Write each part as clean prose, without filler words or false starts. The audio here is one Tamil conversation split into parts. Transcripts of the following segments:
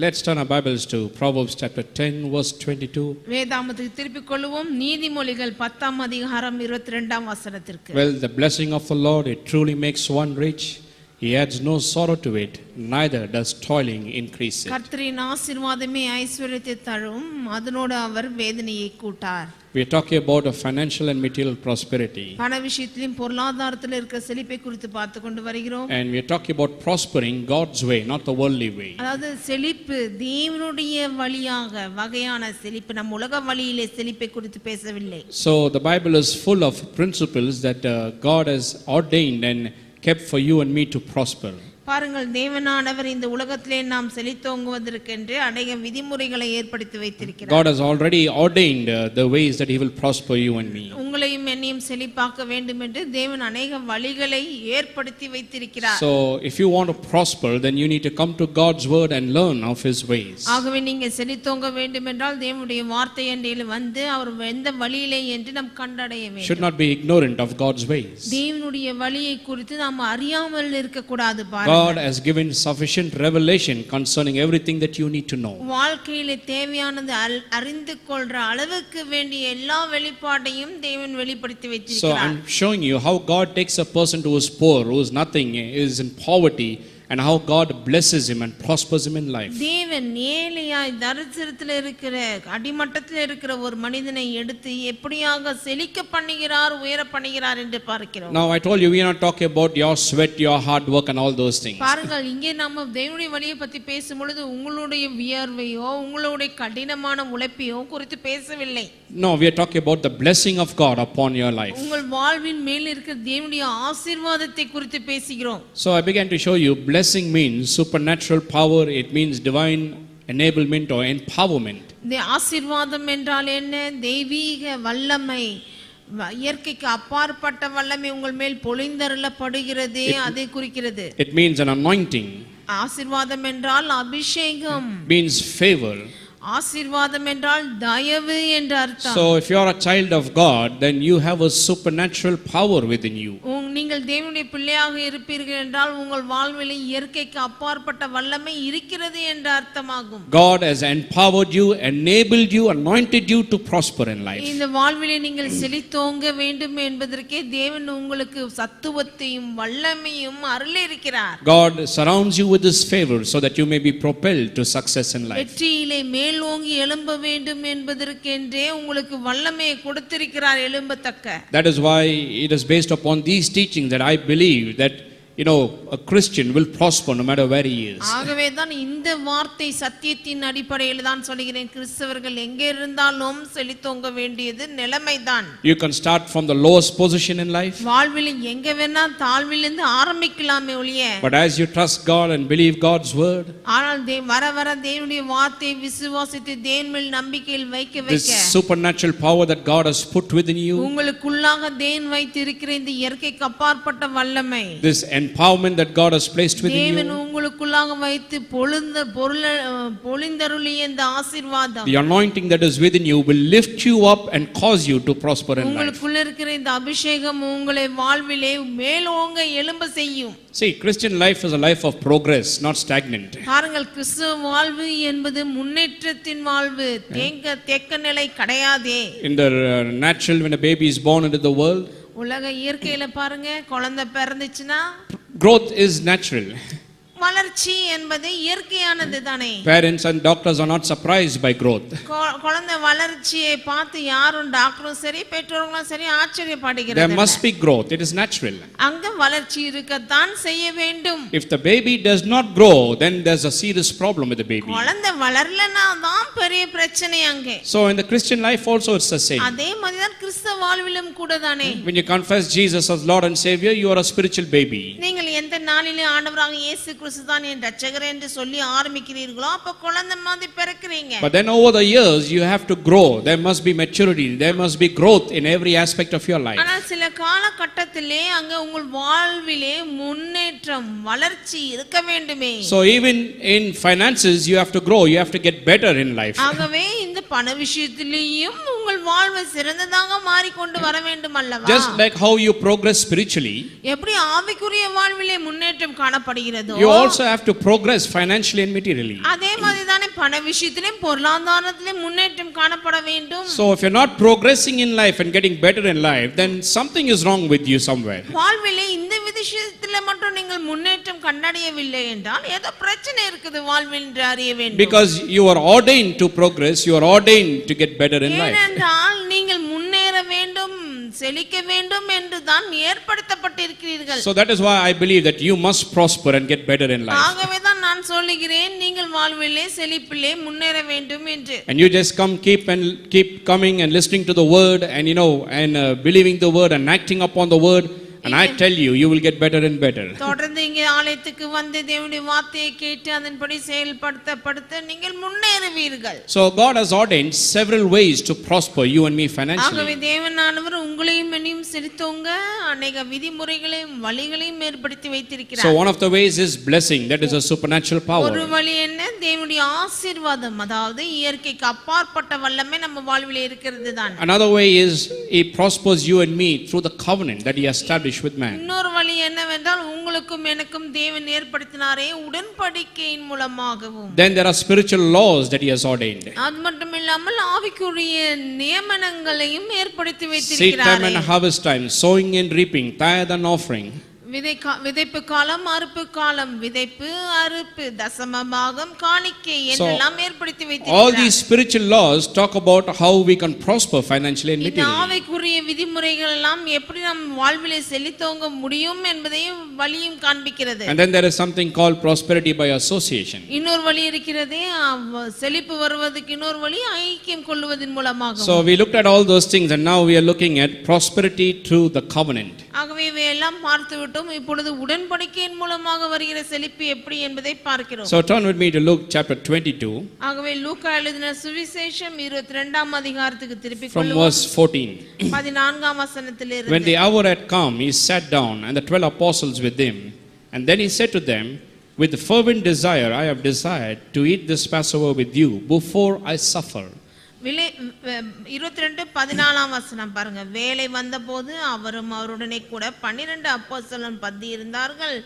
Let's turn our Bibles to Proverbs chapter 10 verse 22. வேதாகமத்துக்கு திருப்பிக் கொள்வோம். நீதிமொழிகள் 10ஆம் அதிகாரம் 22ஆம் வசனத்திற்கு. Well, the blessing of the Lord, it truly makes one rich. He adds no sorrow to it, neither does toiling increase it. கர்த்தரின் ஆசீர்வாதமே ஐஸ்வரியத்தை தரும், அதனோடு அவர் வேதனையை கூட்டார். We are talking about a financial and material prosperity. பண விஷயத்திலும் பொருளாதாரத்தில் இருக்கிற செழிப்பை குறித்து பார்த்து கொண்டு வருகிறோம். And we are talking about prospering God's way, not the worldly way. அதாவது செழிப்பு தேவனுடைய வழியாக வகையான செழிப்பு, நம் உலக வழியிலே செழிப்பை குறித்து பேசவில்லை. So the Bible is full of principles that God has ordained and kept for you and me to prosper. பாருங்கள், தேவனானவர் இந்த உலகத்திலே நாம் செழித்தோங்குவதற்கென்று அநேக விதிமுறைகளை ஏற்படுத்தி வைத்திருக்கிறார். God has already ordained the ways that he will prosper you and me. உங்களையும் என்னையும் செழிப்பாக்க வேண்டும் என்று தேவன் அநேக வழிகளை ஏற்படுத்தி வைத்திருக்கிறார். So if you want to prosper, then you need to come to God's word and learn of his ways. ஆகவே நீங்க செழித்தோங்க வேண்டும் என்றால் தேவனுடைய வார்த்தை அண்டையில் வந்து அவர் எந்த வழியிலே என்று நாம் கண்டடைய வேண்டும். Should not be ignorant of God's ways. தேவனுடைய வழியை குறித்து நாம் அறியாமல் இருக்க கூடாது. God has given sufficient revelation concerning everything that you need to know. வாழ்க்கையிலே தேவையானது அறிந்து கொள்ற அளவுக்கு வேண்டிய எல்லா வெளிப்பாட்டையும் தேவன் வெளிப்படுத்தி வைத்திருக்கிறார். So I'm showing you how God takes a person who is poor, who is nothing, is in poverty, and how God blesses him and prospers him in life. தேவன் ஏழையாய் தரித்திரத்தில் இருக்கிற அடிமட்டத்தில் இருக்கிற ஒரு மனிதனை எடுத்து எப்படியாக செழிக்க பண்ணுகிறார், உயர பண்ணுகிறார் என்று பார்க்கிறோம். Now I told you we are not talking about your sweat, your hard work and all those things. பாருங்கள், இங்கே நம்ம தேவனுடைய வழியை பற்றி பேசும் பொழுது உங்களுடைய வியர்வையோ உங்களுடைய கடினமான உழைப்பையோ குறித்து பேசவில்லை. No, we are talking about the blessing of God upon your life. உங்கள் வாழ்வின் மேல் இருக்கிற தேவனுடைய ஆசீர்வாதத்தை குறித்து பேசுகிறோம். So I began to show you blessing means supernatural power, it means divine enablement or empowerment. இந்த ஆசீர்வாதம் என்றால் என்ன? தெய்வீக வல்லமை, இயற்கைக்கு அப்பாற்பட்ட வல்லமை உங்கள் மேல் பொழிந்தருளப்படுகிறது, அதை குறிக்கிறது. It means an anointing. ஆசீர்வாதம் என்றால் அபிஷேகம். Means favor. ஆசீர்வாதம் என்றால் தயவு என்று அர்த்தம். So if you are a child of God, then you have a supernatural power within you. நீங்கள் தேவனுடைய பிள்ளையாக இருப்பீர்கள் என்றால் உங்கள் வாழ்வில் இயற்கைக்கு அப்பாற்பட்ட வல்லமை இருக்கிறது என்று அர்த்தமாகும். God has empowered you, enabled you, anointed you to prosper in life. இந்த வாழ்விலே நீங்கள் செழித்தோங்க வேண்டும் என்பதற்கே தேவன் உங்களுக்கு சத்துவத்தையும் வல்லமையும் அருளி இருக்கிறார். God surrounds you with his favor so that you may be propelled to success in life. வெற்றியிலே மேலோங்கி எழும்ப வேண்டும் என்பதற்கென்றே உங்களுக்கு வல்லமையை கொடுத்திருக்கிறார், எழும்பத்தக்க. That is why it is based upon these teachings that I believe that a Christian will prosper no matter where he is. ஆகவே தான் இந்த வார்த்தை சத்தியத்தின் அடிப்படையில் தான் சொல்கிறேன். கிறிஸ்தவர்கள் எங்கே இருந்தாலும் செழித்தோங்க வேண்டியது நிலைமைதான். You can start from the lowest position in life. வாழ்வில் எங்க வேணா தாழ்விலிருந்து ஆரம்பிக்கலாமே ஒழிய. But as you trust God and believe God's word, ஆனால் வர வர தேவனுடைய வார்த்தையை விசுவாசித்து தேவன் மேல் நம்பிக்கையில் வைக்க this supernatural power that God has put within you, உங்களுக்குள்ளாக தேவன் வைத்திருக்கிற இந்த இயற்கைக்கு அப்பாற்பட்ட வல்லமை, this empowerment that God has placed within தேவன் you, உங்களுக்குள்ளாக வைத்து பொழிந்தருளிய இந்த ஆசீர்வாதம், the anointing that is within you will lift you up and cause you to prosper in life. உங்களுக்குள்ள இருக்கிற இந்த அபிஷேகம் உங்களை வாழ்விலே மேலோங்க எழும்ப செய்யும். See, Christian life is a life of progress, not stagnant. பாருங்கள், கிறிஸ்தவ வாழ்வு என்பது முன்னேற்றத்தின் வாழ்வு, தேக்க நிலை கிடையாதே. In the natural, when a baby is born into the world, உலக இயற்கையில பாருங்க, குழந்தை பிறந்துச்சுன்னா growth is natural. வளர்ச்சி என்பது இயற்கையானது தானே. Parents and doctors are not surprised by growth. குழந்தை வளர்ச்சியை பார்த்து யாரும் டாக்டரும் சரி பெற்றோர்களும் சரி ஆச்சரியப்படுகிறது. There must be growth, it is natural. அங்க வளர்ச்சி இருக்கத்தான் செய்ய வேண்டும். If the baby does not grow, then there's a serious problem with the baby. குழந்தை வளரலனா தான் பெரிய பிரச்சனை அங்கே. So in the Christian life also it's the same. அதே மாதிரி தான் கிறிஸ்தவ வாழ்விலும் கூட தானே. When you confess Jesus as Lord and Savior, you are a spiritual baby. நீங்கள் எந்த நாளிலே ஆண்டவராக இயேசு கிறிஸ்து தான் என் ரட்சகர் என்று சொல்லி ஆரம்பிக்கிறீர்களோ அப்ப குழந்தை மாதிரி பிறக்குறீங்க. But then over the years you have to grow. There must be maturity, there must be growth in every aspect of your life. ஆனால் சில காலகட்டத்திலே அங்க உங்கள் வாழ்விலே முன்னேற்றம் வளர்ச்சி இருக்க வேண்டுமே. So even in finances you have to grow, you have to get better in life. ஆகவே இந்த பண விஷயத்திலேயும் உங்கள் வாழ்வு சிறந்ததாக மாறிக்கொண்டு வர வேண்டும் அல்லவா? Just like how you progress spiritually, எப்படி ஆவிக்குரிய வாழ்விலே முன்னேற்றம் காணப்படுகிறதோ, you also have to progress financially and materially. அதே மாதிரி தானே பண விஷயத்திலும் பொருளாதாரத்திலும் முன்னேற்றம் காணப்பட வேண்டும். So if you're not progressing in life and getting better in life, then something is wrong with you somewhere. வாழ்விலே இந்த விஷயத்துல மட்டும் நீங்கள் முன்னேற்றம் கண்டடையவில்லை என்றால் ஏதோ பிரச்சனை இருக்குது வாழ்வில் என்று அறிய வேண்டும். Because you are ordained to progress, you are ordained to get better in life. ஏனென்றால் நீங்கள் முன்னேற வேண்டும், செழிக்க வேண்டும் என்று தான் ஏற்படுத்தப்பட்டிருக்கிறீர்கள். So that is why I believe that you must prosper and get better in life. ஆகவே தான் நான் சொல்லுகிறேன், நீங்கள் வாழ்விலே செழிப்பிலே முன்னேற வேண்டும் என்று. And you just keep coming and listening to the word and believing the word and acting upon the word. And I tell you, you will get better and better. தொடர்ந்து இங்கே ஆலயத்துக்கு வந்து தேவனுடைய வார்த்தையை கேட்டு அதன்படி செயல்படுத்த நீங்கள் முன்னேறுவீர்கள். So God has ordained several ways to prosper you and me financially. ஆகவே தேவனானவர் உங்களையும் என்னையும் செழித்தோங்க அநேக விதிமுறைகளையும் வழிகளையும் ஏற்படுத்தி வைத்திருக்கிறார். So one of the ways is blessing, that is a supernatural power. ஒரு வழி என்ன? தேவனுடைய ஆசீர்வாதம், அதாவது இயற்கைக்கு அப்பாற்பட்ட வல்லமை நம்ம வாழ்விலே இருக்கிறது தான். Another way is he prospers you and me through the covenant that he established with man. இன்னொரு வழி என்னவென்றால் உங்களுக்கும் எனக்கும் தேவன் ஏற்படுத்தினாரே உடன்படிக்கையின் மூலமாகவும். Then there are spiritual laws that he has ordained. அது மட்டும் இல்லாமல் ஆவிக்குரிய நியமனங்களையும் ஏற்படுத்தி Seed time வைத்திருக்கிறார். and harvest time, sowing and reaping, tithe and offering. விதைப்பு காலம், அறுப்பு காலம், விதைப்பு, அறுப்பு, தசம பாகம், காணிக்கை என்றெல்லாம் ஏற்படுத்தி வைத்திருக்கிறார். All these spiritual laws talk about how we can prosper financially and இந்த materially. ஆவிக்குரிய விதிமுறைகள் எல்லாம் எப்படி நம் வாழ்விலே செழித்தோங்க முடியும் என்பதையும் வழியும் காண்பிக்கிறது. And then there is something called prosperity by association. இன்னொரு வழி இருக்கிறதே, செழிப்பு வருவதற்கு இன்னொரு வழி ஐக்கியம் கொள்வதன் மூலமாக. So we looked at all those things and now we are looking at prosperity through the covenant. ஆகவே இவையெல்லாம் பார்த்து விட்டோம். இப்பொழுது உடன்படிக்கையின் மூலமாக வருகிற செழிப்பு எப்படி என்பதை பார்க்கிறோம். So turn with me to Luke chapter 22. ஆகவே லூக்கா எழுதின சுவிசேஷம் 22ஆம் அதிகாரத்துக்கு திருப்பிக் from கொள்வோம். verse 14. 14ஆம் வசனத்திலிருந்து. When the hour had come, he sat down and the 12 apostles with him. And then he said to them, with fervent desire I have desired to eat this Passover with you before I suffer. 22:14 வசனம் பாருங்க. வேலை வந்தபோது அவரும் அவருடனே கூட 12 அப்போஸ்தலர் பந்தி இருந்தார்கள்.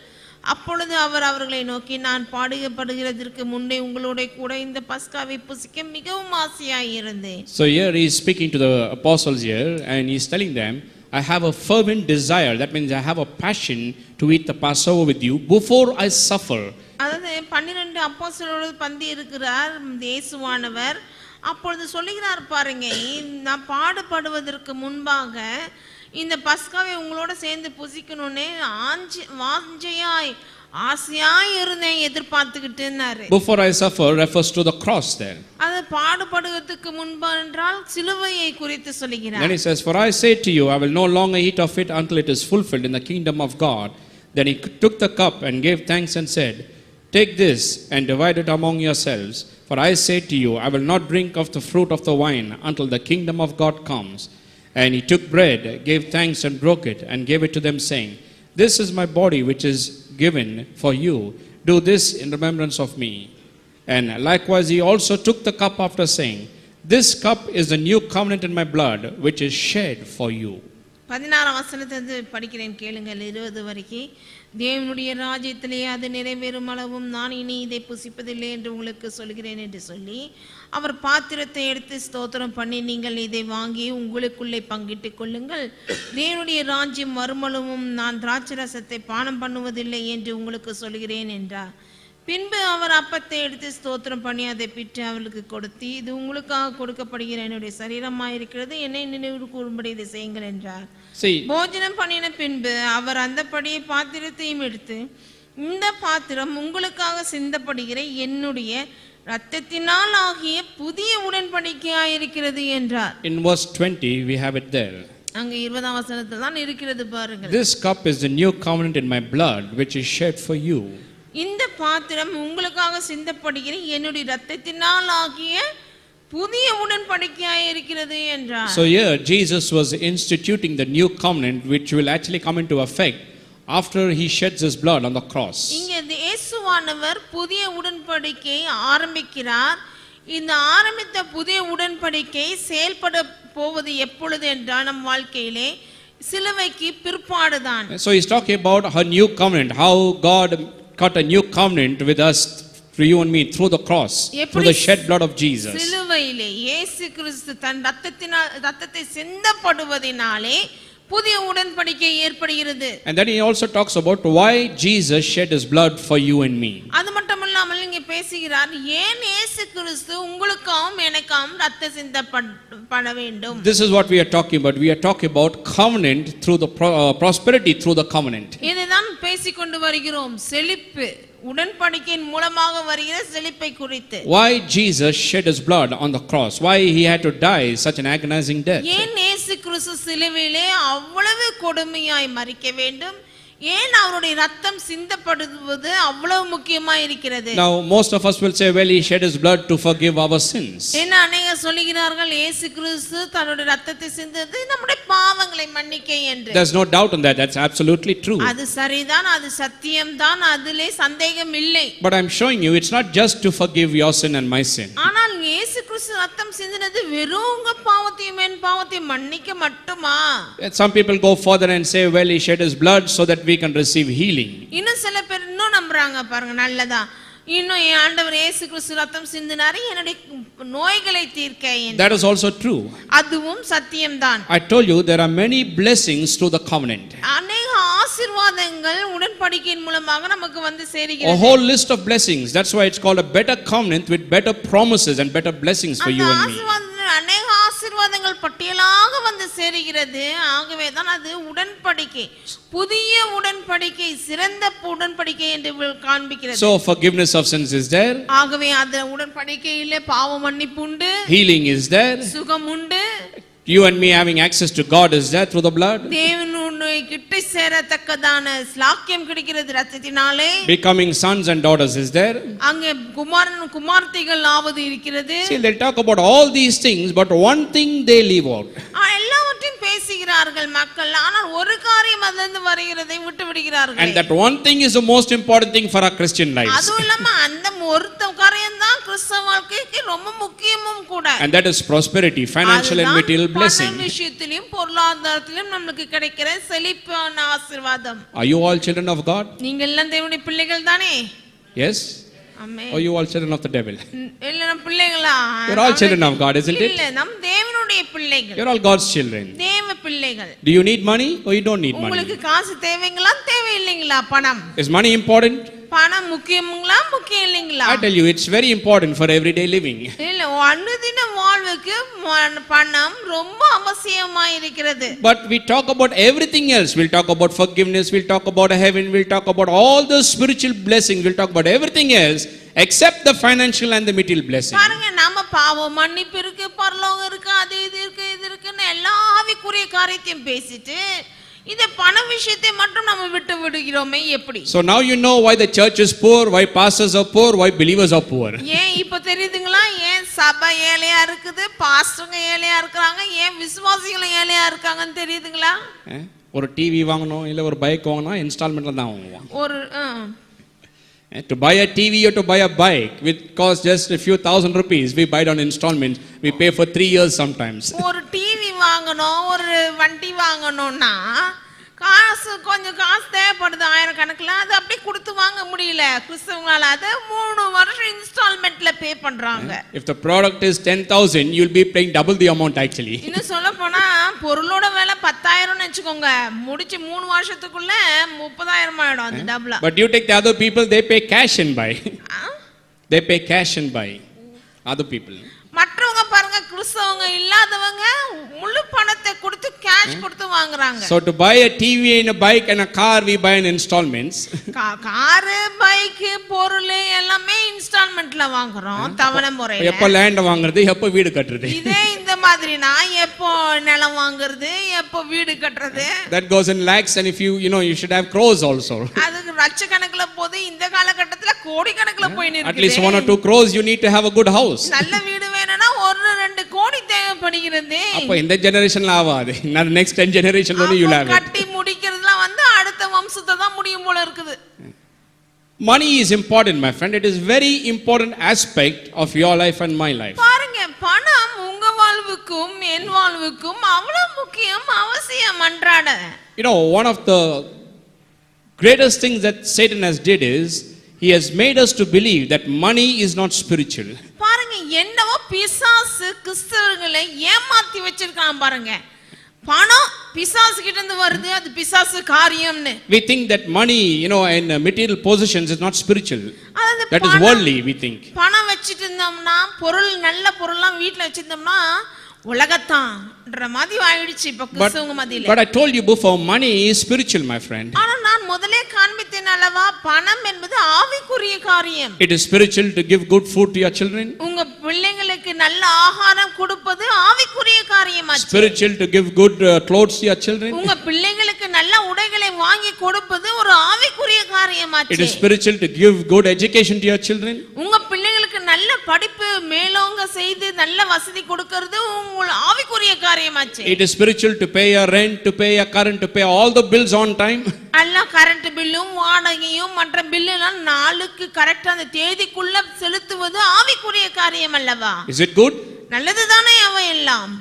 அப்பொழுது அவர் அவர்களை நோக்கி, நான் பாடுகப்படுகிறதற்கு முன்னே உங்களோட கூட இந்த பஸ்காவை புசிக்க மிகவும் ஆசையாய் இருந்தேன். So here he is speaking to the apostles here and he is telling them, I have a fervent desire, that means I have a passion to eat the Passover with you before I suffer. அதாவது 12 அப்போஸ்தலரோடு பந்தி இருக்கிறார் இயேசுவானவர். அப்பொழுது சொல்லுகிறார் பாருங்க, நான் பாடுபடுவதற்கு முன்பாக இந்த பஸ்காவை உங்களோட சேர்ந்து புசிக்கணும்னே வாஞ்சையாய் ஆசையாய் இருந்தேன், எதிர்பார்த்துக்கிட்டேன்னாரு. Before I suffer refers to the cross there. அது பாடுபடுவதற்கு முன்பு என்றால் சிலுவையை குறித்து சொல்லுகிறார். Then he says, for I say to you, I will no longer eat of it until it is fulfilled in the kingdom of God. Then he took the cup and gave thanks and said, take this and divide it among yourselves. For I say to you, I will not drink of the fruit of the vine until the kingdom of God comes. And he took bread, gave thanks and broke it, and gave it to them, saying, this is my body which is given for you. Do this in remembrance of me. And likewise he also took the cup after saying, this cup is the new covenant in my blood, which is shed for you. 16 வசனத்தை படிக்கிறேன் கேளுங்கள் 20 வரைக்கும். தேவனுடைய ராஜ்யத்திலே அது நிறைவேறும் அளவும் நான் இனி இதை புசிப்பதில்லை என்று உங்களுக்கு சொல்கிறேன் என்று சொல்லி அவர் பாத்திரத்தை எடுத்து ஸ்தோத்திரம் பண்ணி, நீங்கள் இதை வாங்கி உங்களுக்குள்ளே பங்கிட்டுக் கொள்ளுங்கள். தேவனுடைய ராஜ்யம் வருமளவும் நான் திராட்சரசத்தை பானம் பண்ணுவதில்லை என்று உங்களுக்கு சொல்கிறேன் என்றார். பின்பு அவர் அப்பத்தை எடுத்து ஸ்தோத்திரம் பண்ணி அதை பிட்டு அவர்களுக்கு கொடுத்து, இது உங்களுக்காக கொடுக்கப்படுகிற என்னுடைய சரீரமாயிருக்கிறது, என்னை நினைவு கூறும்படி இதை செய்யுங்கள் என்றார். போஜனம் பண்ணின பின்பு அவர் அந்த படியை பாத்திரத்தையும் எடுத்து, இந்த பாத்திரம் உங்களுக்காக சிந்தப்படுகிற என்னுடைய இரத்தத்தினால் ஆகிய புதிய உடன்படிக்கையாயிருக்கிறது என்றார். In verse 20 we have it there. அங்க 20ஆம் வசனத்தில் தான் இருக்கிறது பாருங்கள். This cup is the new covenant in my blood which is shed for you. இந்த பாத்திரம் உங்களுக்காக சிந்தப்படுகிற என்னுடைய இரத்தத்தினால் ஆகிய புதிய உடன்படிக்கையாய் இருக்கிறது என்றார். So here Jesus was instituting the new covenant which will actually come into effect after he sheds his blood on the cross. இங்கே இயேசுவானவர் புதிய உடன்படிக்கையை ஆரம்பிக்கிறார். இந்த ஆரம்பித்த புதிய உடன்படிக்கை செயல்பட போவது எப்பொழுது என்றால் நம் வாழ்க்கையிலே சிலுவைக்கு பிற்பாடுதான். So he's talking about a new covenant, how God got a new covenant with us, for you and me, through the cross, through the shed blood of Jesus. சிலுவையிலே இயேசு கிறிஸ்து தன் இரத்தத்தை சிந்தப்படுவதினாலே புதிய உடன்படிக்கை ஏற்படுகிறது. And then he also talks about why Jesus shed his blood for you and me. அது மட்டுமல்லாமல் இங்கே பேசுகிறார், ஏன் இயேசு கிறிஸ்து உங்களுக்காகவும் எனக்காகவும் இரத்தம் சிந்தப்பட வேண்டும். This is what we are talking about. We are talking about covenant through the prosperity through the covenant. இதைதான் பேசிக்கொண்டு வருகிறோம், செழிப்பு உடன்படிக்கையின் மூலமாக வருகிற செழிப்பை குறித்து. Why Jesus shed his blood on the cross? Why he had to die such an agonizing death? ஏன் இயேசு கிறிஸ்து சிலுவையிலே அவ்வளவு கொடுமையாய் மரிக்க வேண்டும்? ஏன் அவருடைய இரத்தம் சிந்தப்படுவது அவ்வளவு முக்கியமாய் இருக்கிறது? Now most of us will say, well, he shed his blood to forgive our sins. என்ன அநேகர் சொல்லுகிறார்கள், இயேசு கிறிஸ்து தன்னுடைய இரத்தத்தை சிந்தது நம்முடைய பாவங்களை மன்னிக்க என்று. There's no doubt on that. That's absolutely true. அது சரிதான், அது சத்தியம்தான், அதிலே சந்தேகம் இல்லை. But I'm showing you it's not just to forgive your sin and my sin. ஆனால் இயேசு கிறிஸ்து இரத்தம் சிந்தினது வெறும் உங்க பாவத்தையும் என் பாவத்தையும் மன்னிக்க மட்டுமா? Some people go further and say, well, he shed his blood so that we can receive healing. இன்னும் சில பேர் இன்னும் நம்புறாங்க பாருங்க, நல்லதா, இன்னும் என் ஆண்டவர் இயேசு கிறிஸ்து இரத்தம் சிந்தினாரு என்னுடைய நோய்களை தீர்க்க என்று. That is also true. அதுவும் சத்தியம்தான். I told you there are many blessings through the covenant. அநேக ஆசீர்வாதங்கள் உடன்படிக்கையின் மூலமாக நமக்கு வந்து சேருகிறது. A whole list of blessings. That's why it's called a better covenant with better promises and better blessings for you and me. அநேக ஆசீர்வாதங்கள் பட்டியலாக வந்து சேருகிறது. ஆகவே தான் அது உடன்படிக்கை, புதிய உடன்படிக்கை, சிறந்த உடன்படிக்கை என்று காண்பிக்கிறது. So forgiveness of sins is there. ஆகவே அந்த உடன்படிக்கையிலே பாவ மன்னிப்பு உண்டு, Healing is there. சுகம் உண்டு. You and me having access to God is there through the blood. தேவனுடைய கிட்ட சேரத்தக்கதான ஸ்லாக்கியம் கிடைக்கிறது இரத்தத்தினாலே. Becoming sons and daughters is there. அங்கே குமாரன் குமார்த்திகள் ஆவது இருக்கிறது. See, they'll talk about all these things, but one thing they leave out. எல்லாவற்றையும் பேசுகிறார்கள் மக்கள், ஆனால் ஒரு காரியம் அதிலிருந்து வருகிறதை விட்டு விடுகிறார்கள். And that one thing is the most important thing for our Christian lives. அதுவும் இல்லாம அந்த ஒருத்த காரியம் தான் கிறிஸ்தவ வாழ்க்கைக்கு ரொம்ப முக்கியமும் கூட. And that is prosperity, financial and material blessing. பண விஷயத்திலும் பொருளாதாரத்திலும் நமக்கு கிடைக்கிற செழிப்பான ஆசீர்வாதம். Are you all children of God? நீங்க எல்லாம் தேவனுடைய பிள்ளைகள் தானே? Yes. Amen. Or you all children of the devil? இல்ல நம்ம பிள்ளைகளா? You're all children of God, isn't it? இல்ல, நம்ம தேவனுடைய பிள்ளைகள். You're all God's children. தேவ பிள்ளைகள். Do you need money or you don't need money? உங்களுக்கு காசு தேவைங்களா தேவையில்லைங்களா? பணம். Is money important? பணம் முக்கியங்களா முக்கியம் இல்லைங்களா? I tell you, it's very important for everyday living. இல்ல, அனுதின வாழ்வுக்கு பணம் ரொம்ப அவசியமா இருக்கிறது. But we talk about everything else. We'll talk about forgiveness, we'll talk about heaven, we'll talk about all the spiritual blessings, we'll talk about everything else except the financial and the material blessing. பாருங்க, நாம பாவ மன்னிப்பு இருக்கு, பரலோகம் இருக்கு, அது இது இருக்கு, இது இருக்குன்னு எல்லா ஆவிக்குரிய காரியத்தையும் பேசிட்டு இந்த பண விஷயத்தை மட்டும் நம்ம விட்டு விடுகிறோமே எப்படி? So now you know why the church is poor, why pastors are poor, why believers are poor. ஏன் இப்ப தெரியுதுங்களா? ஏன் சபை ஏழையா இருக்குது, பாஸ்டர்ங்க ஏழையா இருக்காங்க, ஏன் விசுவாசிகள் ஏழையா இருக்காங்கன்னு தெரியுதுங்களா? ஒரு டிவி வாங்கணும் இல்ல ஒரு பைக் வாங்கணும் இன்ஸ்டால்மென்ட்ல தான் வாங்குவோம். ஒரு To buy a TV or to buy a bike which costs just a few thousand rupees, we buy it on installments. We pay for 3 years sometimes. ஒரு டிவி வாங்கணும், ஒரு வண்டி வாங்கணும்னா காசு கொஞ்சம் காசு தேவைப்படுது, ஆயிரக்கணக்கில். அது அப்படியே கொடுத்து வாங்க முடியல கிறிஸ்தவங்களால. அது 3 வருஷம் இன்ஸ்டால்மெண்ட்ல பே பண்றாங்க. If the product is 10,000, you'll be paying double the amount actually. இன்னும் சொல்ல போனா பொருளோட விலை 10,000 வெச்சுக்கோங்க, முடிச்சு 3 வருஷத்துக்குள்ள 30,000 ஆயிடும். அது டபுளா. But you take the other people, they pay cash and buy. They pay cash and buy. Other people. மற்றவங்க பாருங்க, கிறிஸ்தவங்க இல்லாதவங்க முழு பணத்தை கொடுத்து கேஷ் கொடுத்து வாங்குறாங்க. So to buy a TV and a bike and a car, we buy in installments. Car, bike, பொருள் எல்லாமே இன்ஸ்டால்மென்ட்ல வாங்குறோம், தவணை முறையில. எப்ப லேண்ட் வாங்குறது, எப்ப வீடு கட்டுறது. இதே இந்த மாதிரினா எப்போ நிலம் வாங்குறது, எப்போ வீடு கட்டுறது. That goes in lakhs, and if you know, you should have crores also. அதுக்கு லட்சக்கணக்குல போது, இந்த காலகட்டத்துல கோடிக்கணக்குல போய் நிக்குது. At least 1 or 2 crores you need to have a good house. நல்ல வீடு வேணும்னா 1-2 கோடி தேவைப்படுகிறது. அப்ப இந்த ஜெனரேஷன்ல ஆவாது. நான் next 10 generation only you'll have it. கட்டி முடிக்கிறதுலாம் வந்து அடுத்த வம்சத்தை தான் முடியும் போல இருக்குது. Money is important, my friend. It is very important aspect of your life and my life. பாருங்க, பணம் உங்க வாழ்வுக்கும் என் வாழ்வுக்கும் அவ்வளவு முக்கியம், அவசியம், அன்றாட. You know, one of the greatest things that Satan has did is he has made us to believe that money is not spiritual. பாருங்க, என்னவோ பிசாசு கிறிஸ்தவர்களை ஏமாத்தி வச்சிருக்கான் பாருங்க. பணம் பிசாசு கிட்ட இருந்து வருது, அது பிசாசு காரியம்னு. We think that money, you know, and material possessions is not spiritual. That is worldly, we think. பணம் வச்சிட்டு இருந்தோம்னா, பொருள் நல்ல பொருள்லாம் வீட்ல வச்சிருந்தோம்னா உலகத்தான்ற மாதிரி ஆயிடுச்சு இப்ப கிறிஸ்தவங்க மத்தியில. But I told you before, money is spiritual, my friend. ஆனா நான் முதலே காண்பித்தேன் அல்லவா, பணம் என்பது ஆவிக்குரிய காரியம். It is spiritual to give good food to your children. உங்க பிள்ளைகளுக்கு நல்ல ஆகாரம் கொடுப்பது ஆவிக்குரிய காரியமாச்சு. Spiritual to give good clothes to your children. உங்க பிள்ளைகளுக்கு நல்ல உடைகளை வாங்கி கொடுப்பது ஒரு ஆவிக்குரிய காரியமாச்சு. It is spiritual to give good education to your children. உங்க பிள்ளைகளுக்கு நல்ல படிப்பு மேலோங்க செய்து நல்ல வசதி கொடுக்கிறது உங்க ஆவிக்குரிய காரியமாச்சு. It is spiritual to pay your rent, to pay your current, to pay all the bills on time. எல்லா கரண்ட் பில்லும் வாடகையும் மற்ற பில்லுலாம் நாளுக்கு கரெக்டா அந்த தேதிக்குள்ள செலுத்துவது ஆவிக்குரிய காரியம் அல்லவா? Is it good? நல்லதுதானே அவை எல்லாம்.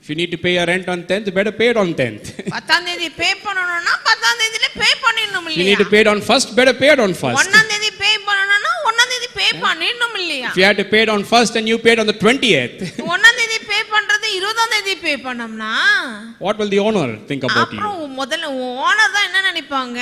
If you need to pay your rent on 10th, better pay it on 10th. 10ஆம் தேதி பே பண்ணனும்னா 10ஆம் தேதியில பே பண்ணிடணும் இல்லையா? If you need to pay it on 1st, better pay it on 1st. 1ஆம் தேதி பே பண்ணனும்னா 1ஆம் தேதி பே பண்ணிடணும் இல்லையா? If you had to pay it on 1st and you paid on the 20th, 1ஆம் தேதி பே பண்றது 20ஆம் தேதி பே பண்ணோம்னா what will the owner think about you? அப்புறம் முதல்ல ஓனர் தான் என்ன நினைப்பாங்க?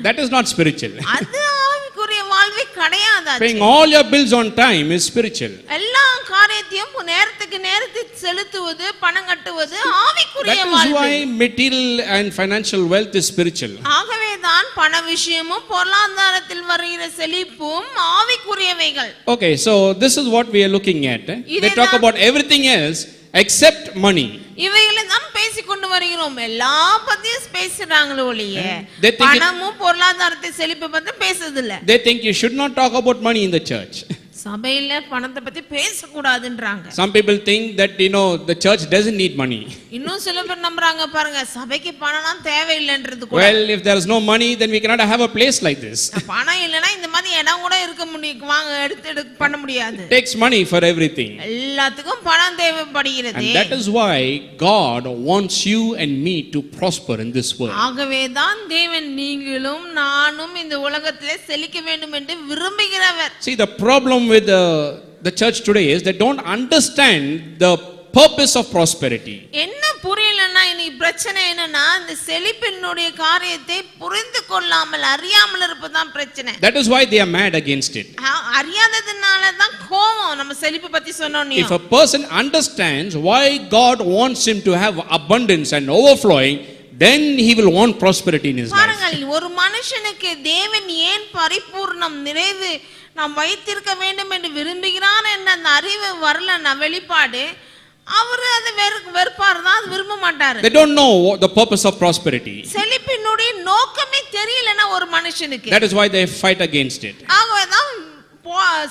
That is not spiritual. அது ஆவிக்குரிய வாழ்வே கிடையாது. Paying all your bills on time is spiritual. எல்லா காரியத்தையும் நேரத்துக்கு நேரத்துக்கு செலுத்துவது, பணம் கட்டுவது ஆவிக்குரிய That is வாழ்வு. why material and financial wealth is spiritual. ஆகவே தான் பண விஷயமும் பொருளாதாரத்தில் வருகிற செழிப்பும் ஆவிக்குரியவைகள். Okay, so this is what we are looking at. They talk about everything else except money. இவைகளை தான் பேசிக் கொண்டு வருகிறோம். எல்லா பத்தியும் பேசுறாங்களே ஒழிய பணமும் பொருளாதாரத்தை செழிப்பை பத்தி பேசுறது இல்ல. They think you should not talk about money in the church. சபையில பணத்தை பத்தி பேசக்கூடாதுன்றாங்க. Some people think that, you know, the church doesn't need money. இன்னும் சில பேர் நம்புறாங்க பாருங்க, சபைக்கு பணம்லாம் தேவையில்லைன்றது கூட. Well, if there is no money, then we cannot have a place like this. பணம் இல்லனா இந்த மாதிரி இடம் கூட இருக்க முடியும், வாங்க எடுத்து பண்ண முடியாது. It takes money for everything. எல்லாத்துக்கும் பணம் தேவைப்படுகிறது. And that is why God wants you and me to prosper in this world. ஆகவே தான் தேவன் நீங்களும் நானும் இந்த உலகத்திலே செழிக்க வேண்டும் என்று விரும்புகிறவர். See, the problem with the church today is they don't understand the purpose of prosperity. என்ன புரியலன்னா இன்னைக்கு பிரச்சனை என்னன்னா, இந்த செழிப்பினுடைய காரியத்தை புரிந்து கொள்ளாமல் அறியாமல் இருப்பதுதான் பிரச்சனை. That is why they are mad against it. அறியாததுனால தான் கோபம். நம்ம செழிப்பு பத்தி சொன்னோம். If a person understands why God wants him to have abundance and overflowing, then he will want prosperity in his life. பாருங்கள், ஒரு மனுஷனுக்கு தேவன் ஏன் பரிபூர்ணம் நிறைவு நாம் வைத்திருக்க வேண்டும் என்று விரும்புகிறான் என்ற அந்த அறிவு வரலன்னா, வெளிப்பாடு, அவரு அது வெறுப்பாரு தான், அது விரும்ப மாட்டாரு. They don't know the purpose of prosperity. செழிப்பினுடைய நோக்கமே தெரியலன்னா ஒரு மனுஷனுக்கு, That is why they fight against it. ஆகவே தான்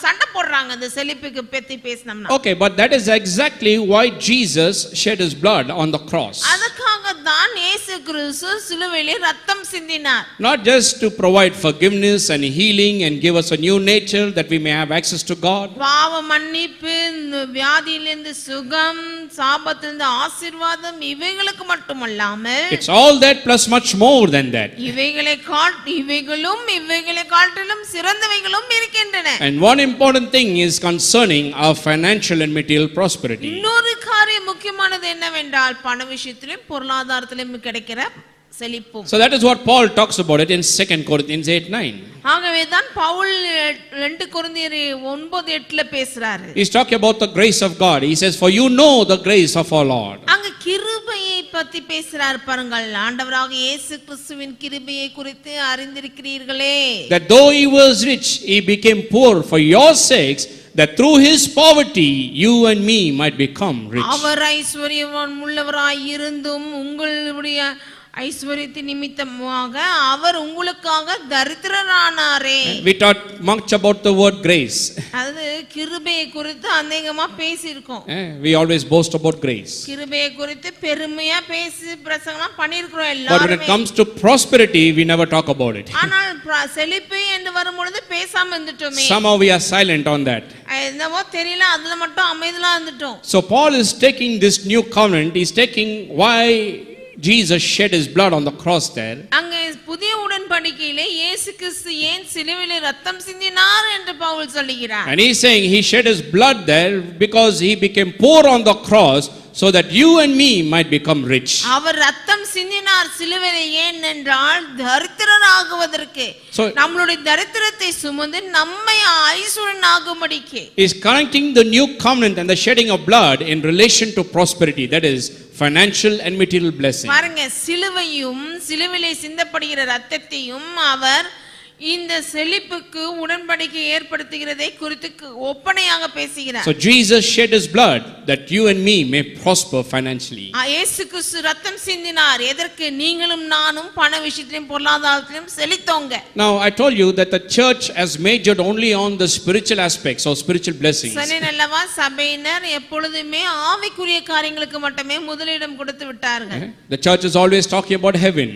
சண்டை போடுறாங்க அந்த செழிப்புக்கு பத்தி பேசினோம்னா. Okay, but that is exactly why Jesus shed his blood on the cross. அதுக்காக தான் இயேசு கிறிஸ்து சிலுவையிலே ரத்தம் சிந்தினார். Not just to provide forgiveness and healing and give us a new nature that we may have access to God. பாவ மன்னிப்பு, வியாதியிலிருந்து சுகம், சாபத்திலிருந்து ஆசீர்வாதம், இவைகளுக்கு மட்டுமல்லாமல் It's all that plus much more than that. இவைகளை காட்டிலும் சிறந்தவைகளும் இருக்கின்றன. And one important thing is concerning our financial and material prosperity. இன்னொரு காரியம் முக்கியமானது என்னவென்றால் பண விஷயத்திலும் பொருளாதாரத்திலும் கிடைக்கிற செழிப்பும். So that is what Paul talks about it in 2 Corinthians 8:9. ஆகவே தான் பவுல் 2 கொரிந்தியர் 9:8ல பேசுறாரு. He's talking about the grace of God. He says, for you know the grace of our Lord. அங்க கிருபையை பத்தி பேசுறார் பாருங்கள். ஆண்டவராக இயேசு கிறிஸ்துவின் கிருபையை குறித்து அறிந்திருக்கிறீர்களே. That though he was rich, he became poor for your sakes, that through his poverty you and me might become rich. அவர் ஐஸ்வரியவான் உள்ளவராய் இருந்தும் உங்களுடைய ஐஸ்வரியத்தின் நிமித்தமாக அவர் உங்களுக்காக தரித்திரரானாரே. We talked much about the word grace. அது கிருபையை குறித்து அநேகமா பேசியிருக்கோம். We always boast about grace. கிருபையை குறித்து பெருமையா பேசி பிரசங்கலாம் பண்ணியிருக்கிறோம் But when it எல்லாரும். comes to prosperity, we never talk about it. ஆனால் செழிப்பு என்று வரும்பொழுது பேசாம இருந்துட்டோமே. Somehow we are silent on that. என்னவோ தெரியல, அதுல மட்டும் அமைதியா இருந்துட்டோம். So Paul is taking this new covenant, he's taking why Jesus shed his blood on the cross there. அங்க புதிய உடன்படிக்கையிலே இயேசு கிறிஸ்து ஏன் சிலுவையிலே ரத்தம் சிந்தினார் என்று பவுல் சொல்லுகிறார். And he's saying he shed his blood there because he became poor on the cross so that you and me might become rich. அவர் ரத்தம் சிந்தினார் சிலுவையிலே ஏன் என்றால் தரித்திரராகுவதற்கு, நம்மளுடைய தரித்திரத்தை சுமந்து நம்மை ஐஸ்வர்யனாகும்படிக்கு. He's connecting the new covenant and the shedding of blood in relation to prosperity, that is financial and material blessing. பாருங்க, சிலுவையும் சிலுவையிலே சிந்தப்படுகிற ரத்தத்தையும் அவர் இந்த செழிப்புக்கு உடன்படிக்கை ஏற்படுத்துகிறதை குறித்து ஒப்பனையாக பேசுகிறார். So Jesus shed his blood that you and me may prosper financially. இயேசு கிறிஸ்து ரத்தம் சிந்தினார் எதற்கு? நீங்களும் நானும் பண விஷயத்திலும் பொருளாதாரத்திலும் செழித்தோங்க. Now I told you that the church has majored only on the spiritual aspects or spiritual blessings. சொன்னேனல்லவா, சபையினர் எப்பொழுதுமே ஆவிக்குரிய காரியங்களுக்கு மட்டுமே முதலிடம் கொடுத்து விட்டார்கள். The church is always talking about heaven.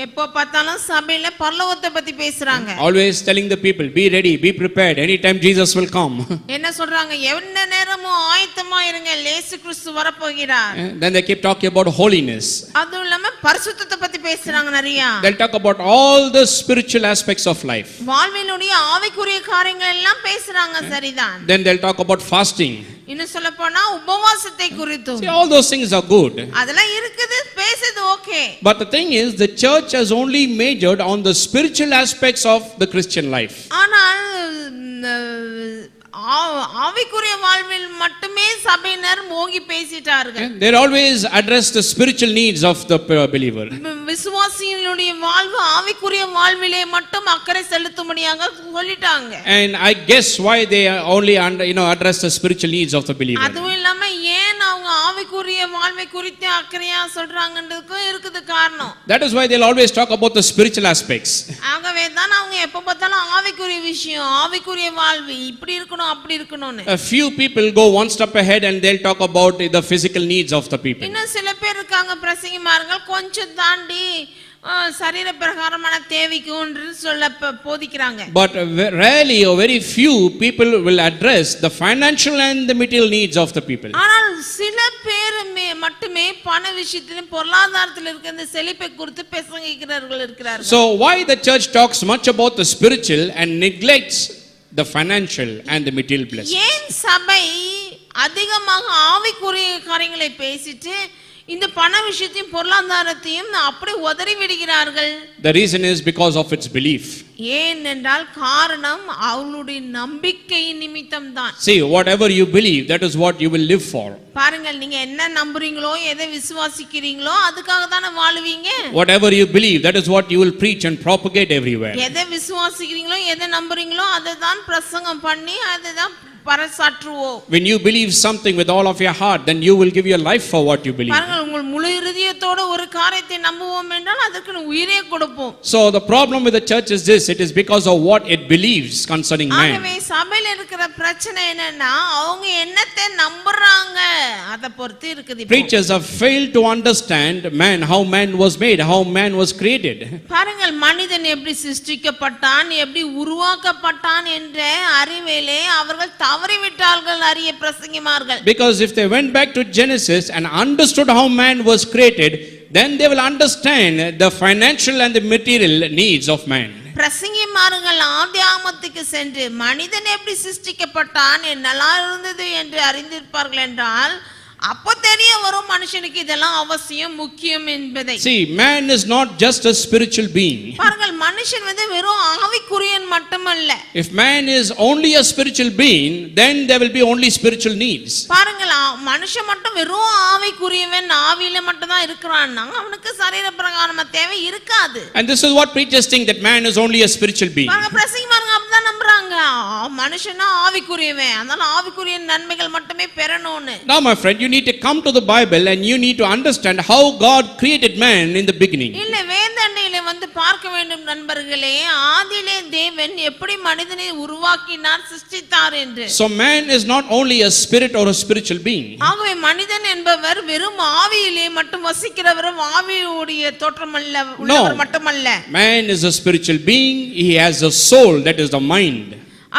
எப்போ பார்த்தாலும் சபையில பரலோகத்தை பத்தி பேசுறாங்க. Always telling the people, be ready, be prepared, anytime Jesus will come. என்ன சொல்றாங்க? எந்த நேரமும் ஆயத்தமா இருங்க, இயேசு கிறிஸ்து வரப்போகிறார். Then they keep talking about holiness. அதுவும் இல்லாம பரிசுத்தத்தை பத்தி பேசுறாங்க நிறைய. They'll talk about all the spiritual aspects of life. வாழ்வினுடைய ஆவிக்குரிய காரியங்கள் எல்லாம் பேசுறாங்க, சரிதான். Then they'll talk about fasting. இன்னும் சொல்ல போனா உபவாசத்தை குறித்தும். See, all those things are good. அதெல்லாம் இருக்குது, பேசுது okay. But the thing is, the church has only majored on the spiritual aspects of the Christian life. ஆனால் ஆவிக்குரிய வாழ்வில் மட்டுமே சபையினர் மோகி பேசிட்டார்கள். They always address the spiritual needs of the believer. விசுவாசியினுடைய வாழ்வு ஆவிக்குரிய வாழ்விலே மட்டும் அக்கறை செலுத்தும்படியாக சொல்லிட்டாங்க. And I guess why they only address the spiritual needs of the believer. அதுவும் இல்லாம ஏன் அவங்க ஆவிக்குரிய வாழ்வை குறித்து அக்கறையா சொல்றாங்கன்றதுக்கு இருக்குது காரணம். That is why they'll always talk about the spiritual aspects. ஆகவே தான் அவங்க எப்ப பார்த்தாலும் ஆவிக்குரிய விஷயம், ஆவிக்குரிய வாழ்வு இப்படி இருக்கணும் அப்படி இருக்கணும்னு. A few people go one step ahead and they'll talk about the physical needs of the people. இன்னும் சில பேர் இருக்காங்க பிரசங்கிமார்கள், கொஞ்சம் தாண்டி சரீர பிரகாரமான தேவைக்கு ஒன்று சொல்ல போதிக்கிறாங்க. But rarely or very few people will address the financial and the material needs of the people. ஆனால் சில பேர் மட்டுமே பண விஷயத்திலும் பொருளாதாரத்தில் இருக்கிற இந்த செழிப்பை குறித்து பிரசங்கிக்கிறவர்கள் இருக்கிறார்கள். So why the church talks much about the spiritual and neglects the financial and the material blessings? ஏன் சபை அதிகமாக ஆவிக்குரிய காரியங்களை பேசிட்டு இந்த பண விஷயத்தையும் பொருளாதாரத்தையும் அப்படி உதறி விடுகிறார்கள்? The reason is because of its belief. ஏனென்றால் காரணம் அவளுடைய நம்பிக்கை நிமித்தம் தான். See, whatever you believe, that is what you will live for. பாருங்கள், நீங்க என்ன நம்புறீங்களோ, எதை விசுவாசிக்கிறீங்களோ அதுக்காக தானே வாழுவீங்க. Whatever you believe, that is what you will preach and propagate everywhere. எதை விசுவாசிக்கிறீங்களோ, எதை நம்புறீங்களோ அதை தான் பிரசங்கம் பண்ணி அதை தான் பறைசாற்றுவோம். When you believe something with all of your heart, then you will give your life for what you believe. பாருங்கள், உங்கள் முழு இதயத்தோட ஒரு காரியத்தை நம்புவோம் என்றால் அதற்கு உயிரே கொடுப்போம். So the problem with the church is this, it is because of what it believes concerning man. ஆகவே சபையில இருக்கிற பிரச்சனை என்னன்னா அவங்க என்னத்தை நம்புறாங்க அத பொறுத்து இருக்குது. Preachers have failed to understand man, how man was made, how man was created. பாருங்கள், மனிதன் எப்படி சிருஷ்டிக்கப்பட்டான், எப்படி உருவாக்கப்பட்டான் என்ற அறிவிலே அவர்கள் தவறிவிட்டார்கள் அறிய பிரசங்கிமார்கள். Because if they went back to Genesis and understood how man was created, then they will understand the financial and the material needs of man. பிரசங்கிமார்கள் ஆதியாகமத்துக்கு சென்று மனிதன் எப்படி சிருஷ்டிக்கப்பட்டான், என்னெல்லாம் இருந்தது என்று அறிந்திருப்பார்கள் என்றால் அப்போ தெரிய வரும் மனுஷனுக்கு இதெல்லாம் அவசியம் முக்கியம் என்பதை. See, man is not just a spiritual being. பாருங்கள், மனுஷன் வெறும் ஆவிக்குரியன் மட்டுமல்ல. If man is only a spiritual being, then there will be only spiritual needs. பாருங்கள், மனுஷன் மட்டும் வெறும் ஆவிக்குரியவன், ஆவியில மட்டும் தான் இருக்கிறான்னா அவனுக்கு சரீர பிரகாரமா தேவை இருக்காது. And this is what preachers think, that man is only a spiritual being. பாருங்க, பிரசங்கிமார்கள் அப்படிதான் நம்புறாங்க, மனுஷனா ஆவிக்குரியவன், அதனால ஆவிக்குரிய நன்மைகள் மட்டுமே பெறணும்னு. Now my friend, you need to come to the Bible and you need to understand how God created man in the beginning. இல்ல, வேதாந்தத்திலே பார்க்க வேண்டும் அன்பர்களே, ஆதியிலே தேவன் எப்படி மனிதனை உருவாக்கினார், சிருஷ்டித்தார் என்று. So man is not only a spirit or a spiritual being. ஆகவே மனிதன் என்பவர் வெறும் ஆவியிலே மட்டும் வசிக்கிறவரும் ஆவியுடைய தோற்றமல்ல, உள்ளவர் மட்டுமல்ல. Man is a spiritual being. He has a soul, that is the mind.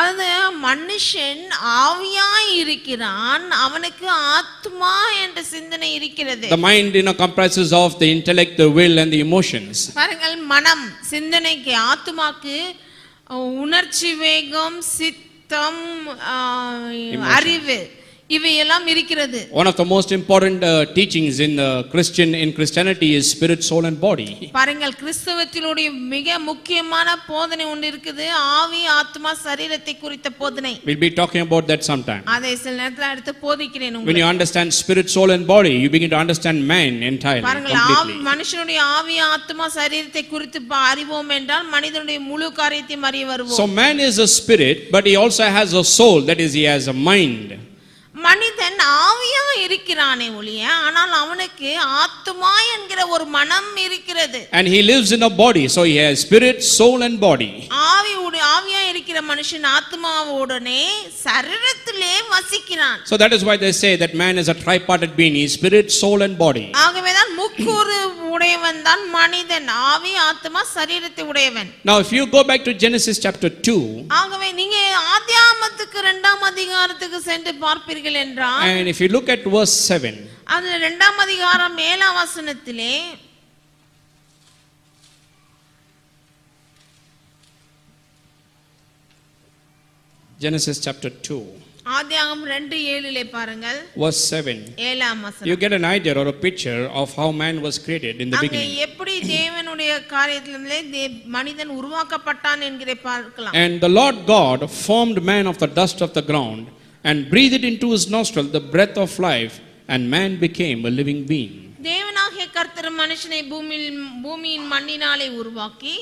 அது மனுஷன் ஆவியாய் இருக்கிறான், அவனுக்கு ஆத்மா என்ற சிந்தனை இருக்கிறது. The mind comprises of the intellect, the will and the emotions. பாருங்கள், மனம் சிந்தனைக்கு, ஆத்மாக்கு உணர்ச்சி, வேகம், சித்தம், அறிவு இவையெல்லாம் இருக்கிறது. One of the most important teachings in Christianity is spirit, soul and body. பாருங்கள், கிறிஸ்தவத்திலுடைய மிக முக்கியமான போதனை ஒன்று இருக்குது, ஆவி, ஆத்மா, சரீரத்தை குறித்த போதனை. We'll be talking about that sometime. அதை சில நேரத்துல எடுத்து போதிக்கிறேன் உங்களுக்கு. When you understand spirit, soul and body, you begin to understand man entirely, பாருங்கள், completely. மனுஷனுடைய ஆவி, ஆத்மா, சரீரத்தை குறித்து அறிவோம் என்றால் மனிதனுடைய முழு காரியத்தையும் அறிய வருவோம். So man is a spirit, but he also has a soul, that is, he has a mind. மனிதன் ஆவியா இருக்கிறானே ஒழிய, ஆனால் அவனுக்கு ஆத்மா என்கிற ஒரு மனம் இருக்கிறது. And he lives in a body, so he has spirit, soul and body. ஆவியா இருக்கிற மனுஷன் ஆத்மாவோடனே சரீரத்திலே வசிக்கிறான். So that is why they say that man is a tripartite being, he is spirit, soul and body. ஆகவேதான் முக்கூறு உடையவன் தான் மனிதன், ஆவி, ஆத்மா, சரீரத்தை உடையவன். Now if you go back to Genesis chapter 2, ஆகவே நீங்க ஆதியாகமத்துக்கு 2ஆம் அதிகாரத்துக்கு சென்று பார்ப்பீர்கள் என்றால், and if you look at verse 7, அதுல 2ஆம் அதிகாரம் 7ஆம் வசனத்திலே Genesis chapter 2, ஆதியாகமம் 2:7 பாருங்கள், verse 7, 7ஆம் வசனம். you get an idea or a picture of how man was created in the அங்கே beginning. எப்படி தேவனுடைய காரியத்திலே மனிதன் உருவாக்கப்பட்டான் என்கிற பார்க்கலாம். And the Lord God formed man of the dust of the ground and breathed into his nostril the breath of life, and man became a living being. தேவனாகிய கர்த்தர் மனுஷனை பூமியின் மண்ணினாலே உருவாக்கி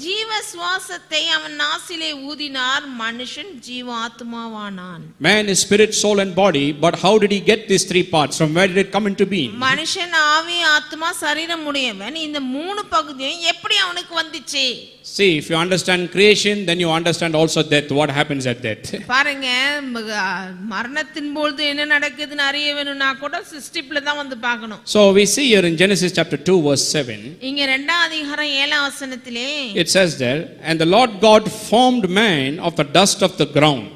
ஜீவ சுவாசத்தை அவன் நாசிலே ஊதினார், மனுஷன் ஜீவாத்மாவானான். Man is spirit, soul and body, but how did he get these three parts? From where did it come into being? மனுஷன் ஆவி, ஆத்மா, சரீரம் உடையவன். இந்த மூணு பகுதியும் எப்படி அவனுக்கு வந்துச்சு? See, if you understand creation, then you understand also death. What happens at death? பாருங்க, மரணத்தின் பொழுது என்ன நடக்குதுன்னு அறிய வேணும்னா கூட சிருஷ்டிப்புல தான் வந்து பார்க்கணும். So we see here in Genesis chapter 2 verse 7. இங்க 2ஆம் அதிகாரம் 7ஆம் வசனத்திலே it says there, and the Lord God formed man of the dust of the ground.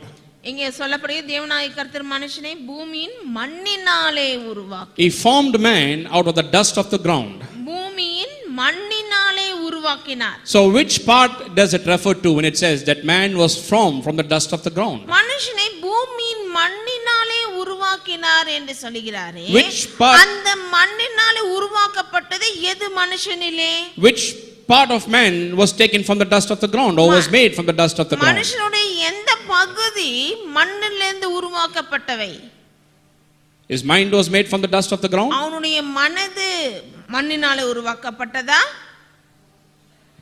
இங்கே சொல்லப்படுகிறது, தேவனாகிய கர்த்தர் மனுஷனை பூமியின் மண்ணினாலே உருவாக்கி. He formed man out of the dust of the ground. பூமியின் மண்ணினாலே உருவாக்கினார். So which part does it refer to when it says that man was formed from the dust of the ground? மனுஷனை பூமியின் மண்ணினாலே உருவாக்கினார் என்று சொல்கிறாரே, Which part? அந்த மண்ணினாலே உருவாக்கப்பட்டது எது மனுஷனிலே? Which part of man was taken from the dust of the ground or was made from the dust of the ground? மனுஷனுடைய எந்த பகுதி மண்ணிலிருந்து உருவாக்கப்பட்டவை? His mind was made from the dust of the ground. அவனுடைய மனது மண்ணினாலே உருவாக்கப்பட்டதா?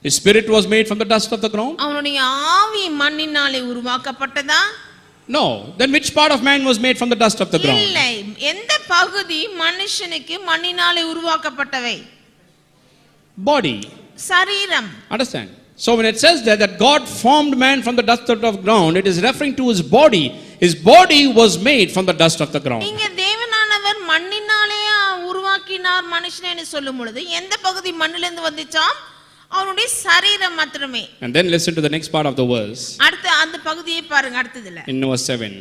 His spirit was made from the dust of the ground. அவனுடைய ஆவி மண்ணினாலே உருவாக்கப்பட்டதா? No. Then which part of man was made from the dust of the ground? இல்லை, எந்த பகுதி மனுஷனுக்கு மண்ணினாலே உருவாக்கப்பட்டவை? Body. சரீரம். Understand? So when it says that God formed man from the dust of the ground, it is referring to his body. His body was made from the dust of the ground. இங்க தேவனானவர் மண்ணினாலே உருவாக்கினார் மனுஷனை சொல்லும் பொழுது எந்த பகுதி மண்ணிலிருந்து வந்துச்சாம்? அவனுடைய சரீரம் மாத்திரமே. And then listen to the next part of the verse. அடுத்து அந்த பகுதியை பாருங்க, அடுத்ததுல. In verse 7.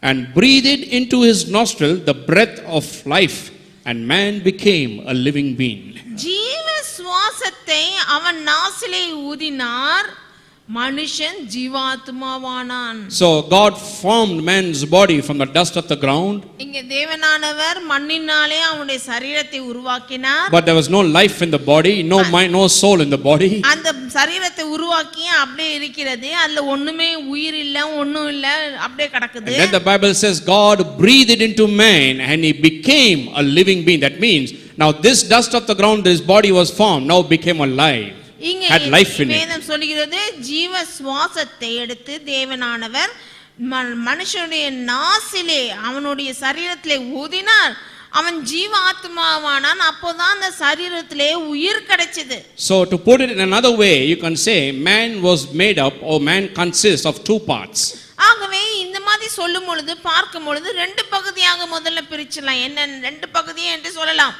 And breathed into his nostril the breath of life, and man became a living being. ஜீவ சுவாசத்தை அவன் நாசிலே ஊதினார், மனுஷன் ஜீவாத்மாவானான். So God formed man's body from the dust of the ground. இங்க தேவனானவர் மண்ணினாலே அவனுடைய சரீரத்தை உருவாக்கினார். But there was no life in the body, no mind, no soul in the body. அந்த சரீரத்தை உருவாக்கி அப்படியே இருக்கிறது, அதுல ஒண்ணுமே உயிர் இல்ல, ஒண்ணும் இல்ல, அப்படியே கிடக்குது. And then the Bible says God breathed into man and he became a living being. That means now this dust of the ground, this body was formed, now became alive. இங்கே Had life in it. வேதம் சொல்கிறது, ஜீவ சுவாசத்தை எடுத்து தேவனானவர் மனுஷனுடைய நாசிலே அவனுடைய சரீரத்திலே ஊதினார், அவன் ஜீவ ஆத்மாவானான். அப்போதான் அந்த சரீரத்திலே உயிர் கிடைச்சது. So to put it in another way, you can say man was made up, or man consists of two parts. ஆகவே இந்த மாதிரி சொல்லும் பொழுது பார்க்கும் பொழுது ரெண்டு பகுதியாக முதல்ல பிரிச்சலாம். என்ன ரெண்டு பகுதி என்று சொல்லலாம்.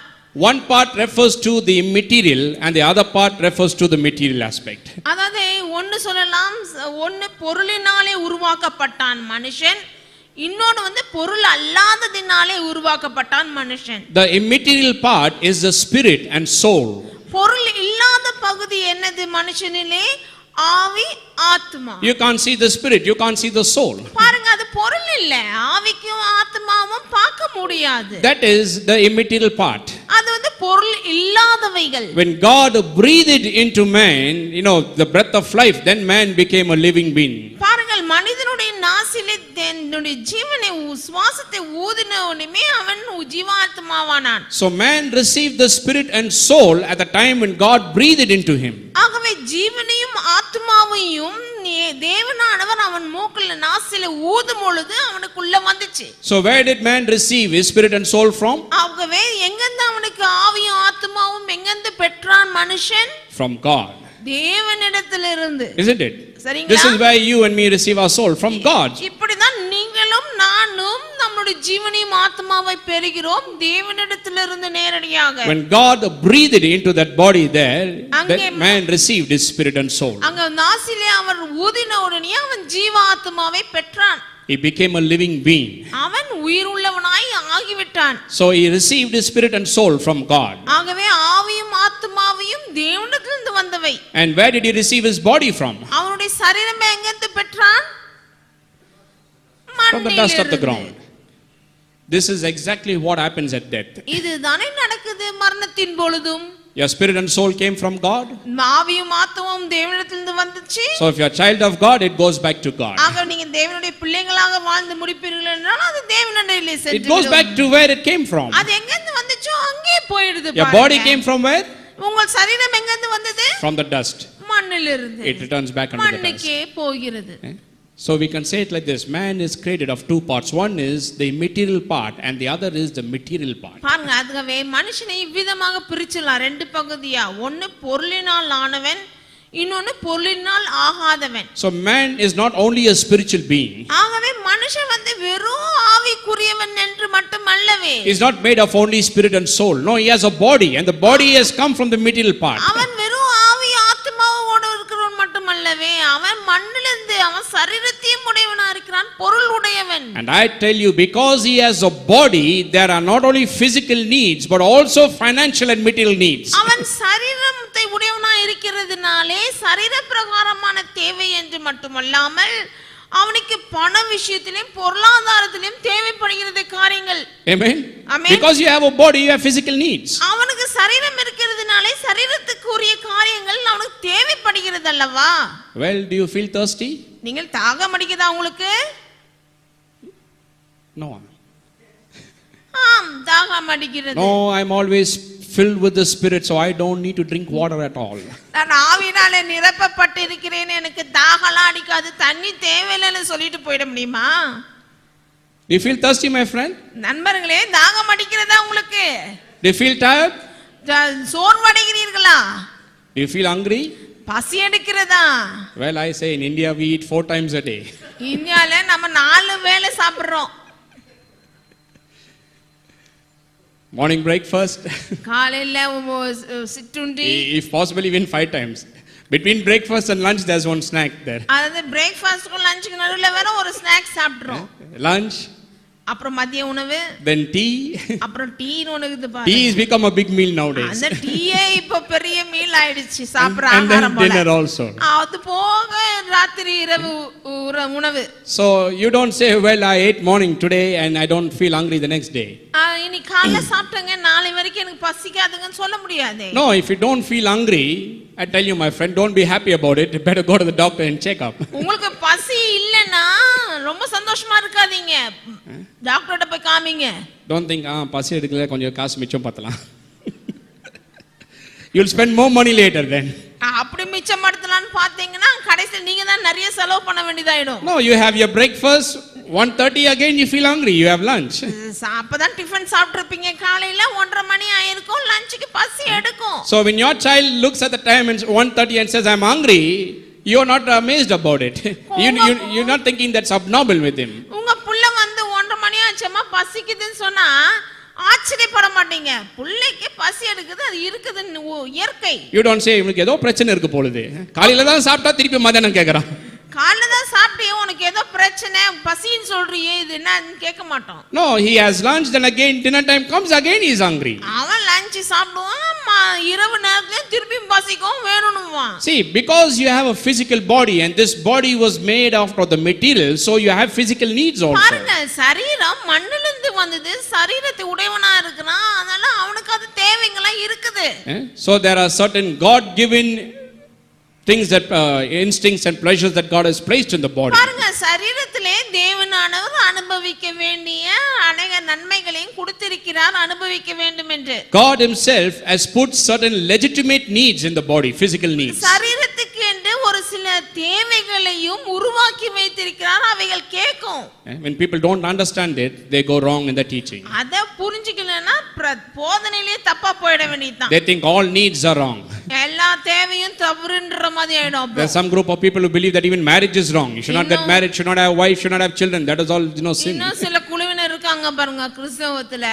One part refers to the immaterial and the other part refers to the material aspect. அதாவது ஒன்னு சொல்லலாம், ஒன்னு பொருளினாலே உருவாக்கப்பட்டான் மனுஷன், இன்னொன்னு பொருள் அல்லாததினாலே உருவாக்கப்பட்டான் மனுஷன். The immaterial part is the spirit and soul. பொருள் இல்லாத பகுதி என்னது மனுஷனிலே? ஆவி, ஆத்மா. You can't see the spirit, you can't see the soul. பாருங்க, அது பொருள் இல்ல. ஆவிக்கும் ஆத்மாவும் பார்க்க முடியாது. That is the immaterial part. அது பொருள் இல்லாதவைகள். When God breathed into man, the breath of life, then man became a living being. பாருங்கள், மனிதனுடைய நாசிலே தன்னுடைய ஜீவனை சுவாசத்தை ஊதினவனுமே அவன் ஜீவாத்மாவானான். So man received the spirit and soul at the time when God breathed into him. ஆகவே ஜீவனையும் ஆத்மாவையும் தேவனானவர் அவன் மூக்குல நாசில ஊதும் பொழுது அவனுக்குள்ள வந்துச்சு. So where did man receive his spirit and soul from? ஆகவே எங்கிருந்து அவனுக்கு ஆவியும் ஆத்மாவும் எங்கிருந்து பெற்றான் மனுஷன்? From God. தேவனிடத்திலிருந்து. Isn't it? சரிங்களா? This is where you and me receive our soul, from God. இப்படிதான் நீங்களும் நானும் நம்முடைய ஜீவனையும் ஆத்மாவை பெறுகிறோம் தேவனிடத்திலிருந்து நேரடியாக. When God breathed into that body there, that man received his spirit and soul. அங்க நாசிலே அவர் ஊதின உடனே அவன் ஜீவ ஆத்மாவை பெற்றான். He became a living being. அவன் உயிருள்ளவனாய் ஆகிவிட்டான். So he received his spirit and soul from God. ஆகவே ஆவியும் ஆத்மாவையும் தேவனிடத்திலிருந்து வந்தவை. And where did he receive his body from? அவனுடைய சரீரமே எங்கிருந்து பெற்றான்? From the dust of the ground. This is exactly what happens at death. இதுதானே நடக்குது மரணத்தின் பொழுதும். Your spirit and soul came from God. ஆவியும் ஆத்மாவும் தேவனிடத்திலிருந்து வந்துச்சு. So if you are a child of God, it goes back to God. ஆக நீங்க தேவனுடைய பிள்ளைகளாக வாழ்ந்து முடிப்பீர்கள் என்றால் அது தேவனிடத்திலே சென்று It goes back to where it came from. அது எங்கிருந்து வந்துச்சோ அங்கே போயிடுது. Your body came from where? உங்கள் சரீரம் எங்கிருந்து வந்தது? From the dust. மண்ணிலிருந்து. It returns back unto the dust. மண்ணுக்கே போகிறது. So we can say it like this: man is created of two parts. One is the immaterial part and the other is the material part. பாருங்க, அதுவே மனுஷனை இவ்விதமாக பிரிச்சலாம் ரெண்டு பகுதியா. ஒன்னு பொருளினால் ஆனவன், இன்னொன்னு பொருளினால் ஆகாதவன். So man is not only a spiritual being. ஆகவே மனுஷன் வெறும் ஆவிக்குரியவன் என்று மட்டுமல்லவே. He is not made of only spirit and soul. No, he has a body and the body has come from the material part. அவன் வெறும் ஆவி ஆத்மாவோடு இருக்கிறவன் மட்டுமல்லவே, அவன் மண்ணிலிருந்து அவன் சரீரத்தையும் உடையவனா இருக்கிறான், பொருள் உடையவன். And I tell you, because he has a body, there are not only physical needs but also financial and material needs. அவன் சரீரத்தை உடையவனா இருக்கிறதுனாலே சரீர பிரகாரமான தேவை என்று மட்டுமல்லாமல் அவனுக்கு பண விஷயத்திலும் பொருளாதாரத்திலும் தேவைப்படுகிறது காரியங்கள். Amen. Amen. Because you have a body, you have physical needs. அவனுக்கு சரீரம் இருக்கிறதுனாலே சரீரத்துக்கு உரிய காரியங்கள் அவனுக்கு தேவைப்படுகிறது அல்லவா? Well, do you feel thirsty? நீங்கள் தாகம் அடிக்குதா உங்களுக்கு? No. ஆம், தாகம் அடிக்கிறது. No, I'm always filled with the spirit, so I don't need to drink water at all. நான் ஆவியினாலே நிரப்பப்பட்டு இருக்கிறேன், எனக்கு தாகலாம் அடிக்காது, தண்ணி தேவையில்லைன்னு சொல்லிட்டு போயிட முடியுமா? Do you feel thirsty, my friend? நண்பர்களே, தாகம் அடிக்கிறதா உங்களுக்கு? Do you feel tired? சோர்வடைகிறீர்களா? Do you feel hungry? பசி எடுக்கிறதா? Well, I say in India we eat 4 times a day. இந்தியால நம்ம 4 வேளை சாப்பிடுறோம். Morning breakfast. காலையில சிற்றுண்டி. If possible even 5 times. Between breakfast and lunch there's one snack there. அதாவது பிரேக்ஃபாஸ்ட்க்கும் லஞ்சுக்கு நடுவுல வேற ஒரு ஸ்நாக்ஸ் சாப்பிடுறோம். Lunch. அப்புறம் மதிய உணவு. Then tea. அப்புறம் டீன்னு ஒன்னு இருக்குது பாருங்க. Tea has become a big meal nowadays. அந்த டீயே இப்ப பெரிய மீல் ஆயிடுச்சு சாப்பிடுற ஆகாரம் போல. And then dinner also. அது போக ராத்திரி இரவு உணவு. So you don't say, well, I ate morning today and I don't feel hungry the next day. இன்னைக்கு காலைல சாப்பிட்டங்க நாளை வரைக்கும் எனக்கு பசிக்காதுன்னு சொல்ல முடியாது. No, if you don't feel hungry, I tell you my friend, don't be happy about it. Better go to the doctor and check up. உங்களுக்கு பசி இல்லனா ரொம்ப சந்தோஷமா இருக்காதீங்க. டாக்டர்ட்ட போய் காமிங்க. Don't think பசி எடுக்கல கொஞ்சம் காசு மிச்சம் பத்தலாம். You'll spend more money later then. அப்படி மிச்சப்படுத்தலாம்னு பாத்தீங்கன்னா கடைசியில் நீங்க தான் நிறைய செலவு பண்ண வேண்டியதாயிடும். No, you have your breakfast, 1:30 again you feel hungry, you have lunch. அப்பதான் டிஃபன் சாப்பிட்டிருப்பீங்க, காலையில 1:30 மணி ஆயிருக்கும், லஞ்சுக்கு பசி எடுக்கும். So when your child looks at the time and 1:30 and says I'm hungry, you're not amazed about it. You're not thinking that's abnormal with him. உங்க புள்ள வந்து 1:30 மணி ஆச்சமா பசிக்குதுன்னு சொன்னா ஆச்சரியப்பட மாட்டீங்க. புள்ளைக்கு பசி எடுக்குது, அது இருக்குதுன்னு இயற்கை. You don't say உங்களுக்கு ஏதோ பிரச்சனை இருக்கு போலுது, காலையில தான் சாப்பிட்டா திருப்பி மதியானம் கேக்குறான். காலையில தான் சாப்பிட்டியே, உனக்கு ஏதோ பிரச்சனை பசின்னு சொல்றியே, இது என்னன்னு கேட்க மாட்டோம். No, he has lunch, then again dinner time comes, again he is hungry. அவன் லஞ்ச் சாப்பிடுவான், இரவு நேரத்துல திருப்பி பசிக்கும், வேணும்னுவான். See, because you have a physical body and this body was made out of the material, so you have physical needs also. பாருங்க, சரீரம் மண்ணில இருந்து வந்தது, சரீரத்தை உடையவனா இருக்கிறான், அதனால அவனுக்கு அது தேவைங்களா இருக்குது. So there are certain God given things that instincts and pleasures that God has placed in the body. பாருங்க, சரீரத்திலே தேவனானவர் அனுபவிக்க வேண்டிய அநேக நன்மைகளையும் கொடுத்திருக்கிறார், அனுபவிக்க வேண்டும் என்று. God himself has put certain legitimate needs in the body, physical needs. சரீரத்துக்கு என்று ஒரு சில தேவைகளையும் உருவாக்கி வைத்திருக்கிறார், அவைகள் கேட்கும். When people don't understand it, they go wrong in the teaching. அத புரிஞ்சிக்கலனா போதனையிலே தப்பா போய்ட வேண்டியதுதான். They think all needs are wrong. எல்லா தேவையும் தவறுன்ற மாதிரி ஆயிடும். There are some group of people who believe that even marriage is wrong. You should not get married, should not have wife, should not have children. That is all, sin. இன்னும் சில குழுவினர் இருக்காங்க பாருங்க, கிறிஸ்தவத்துல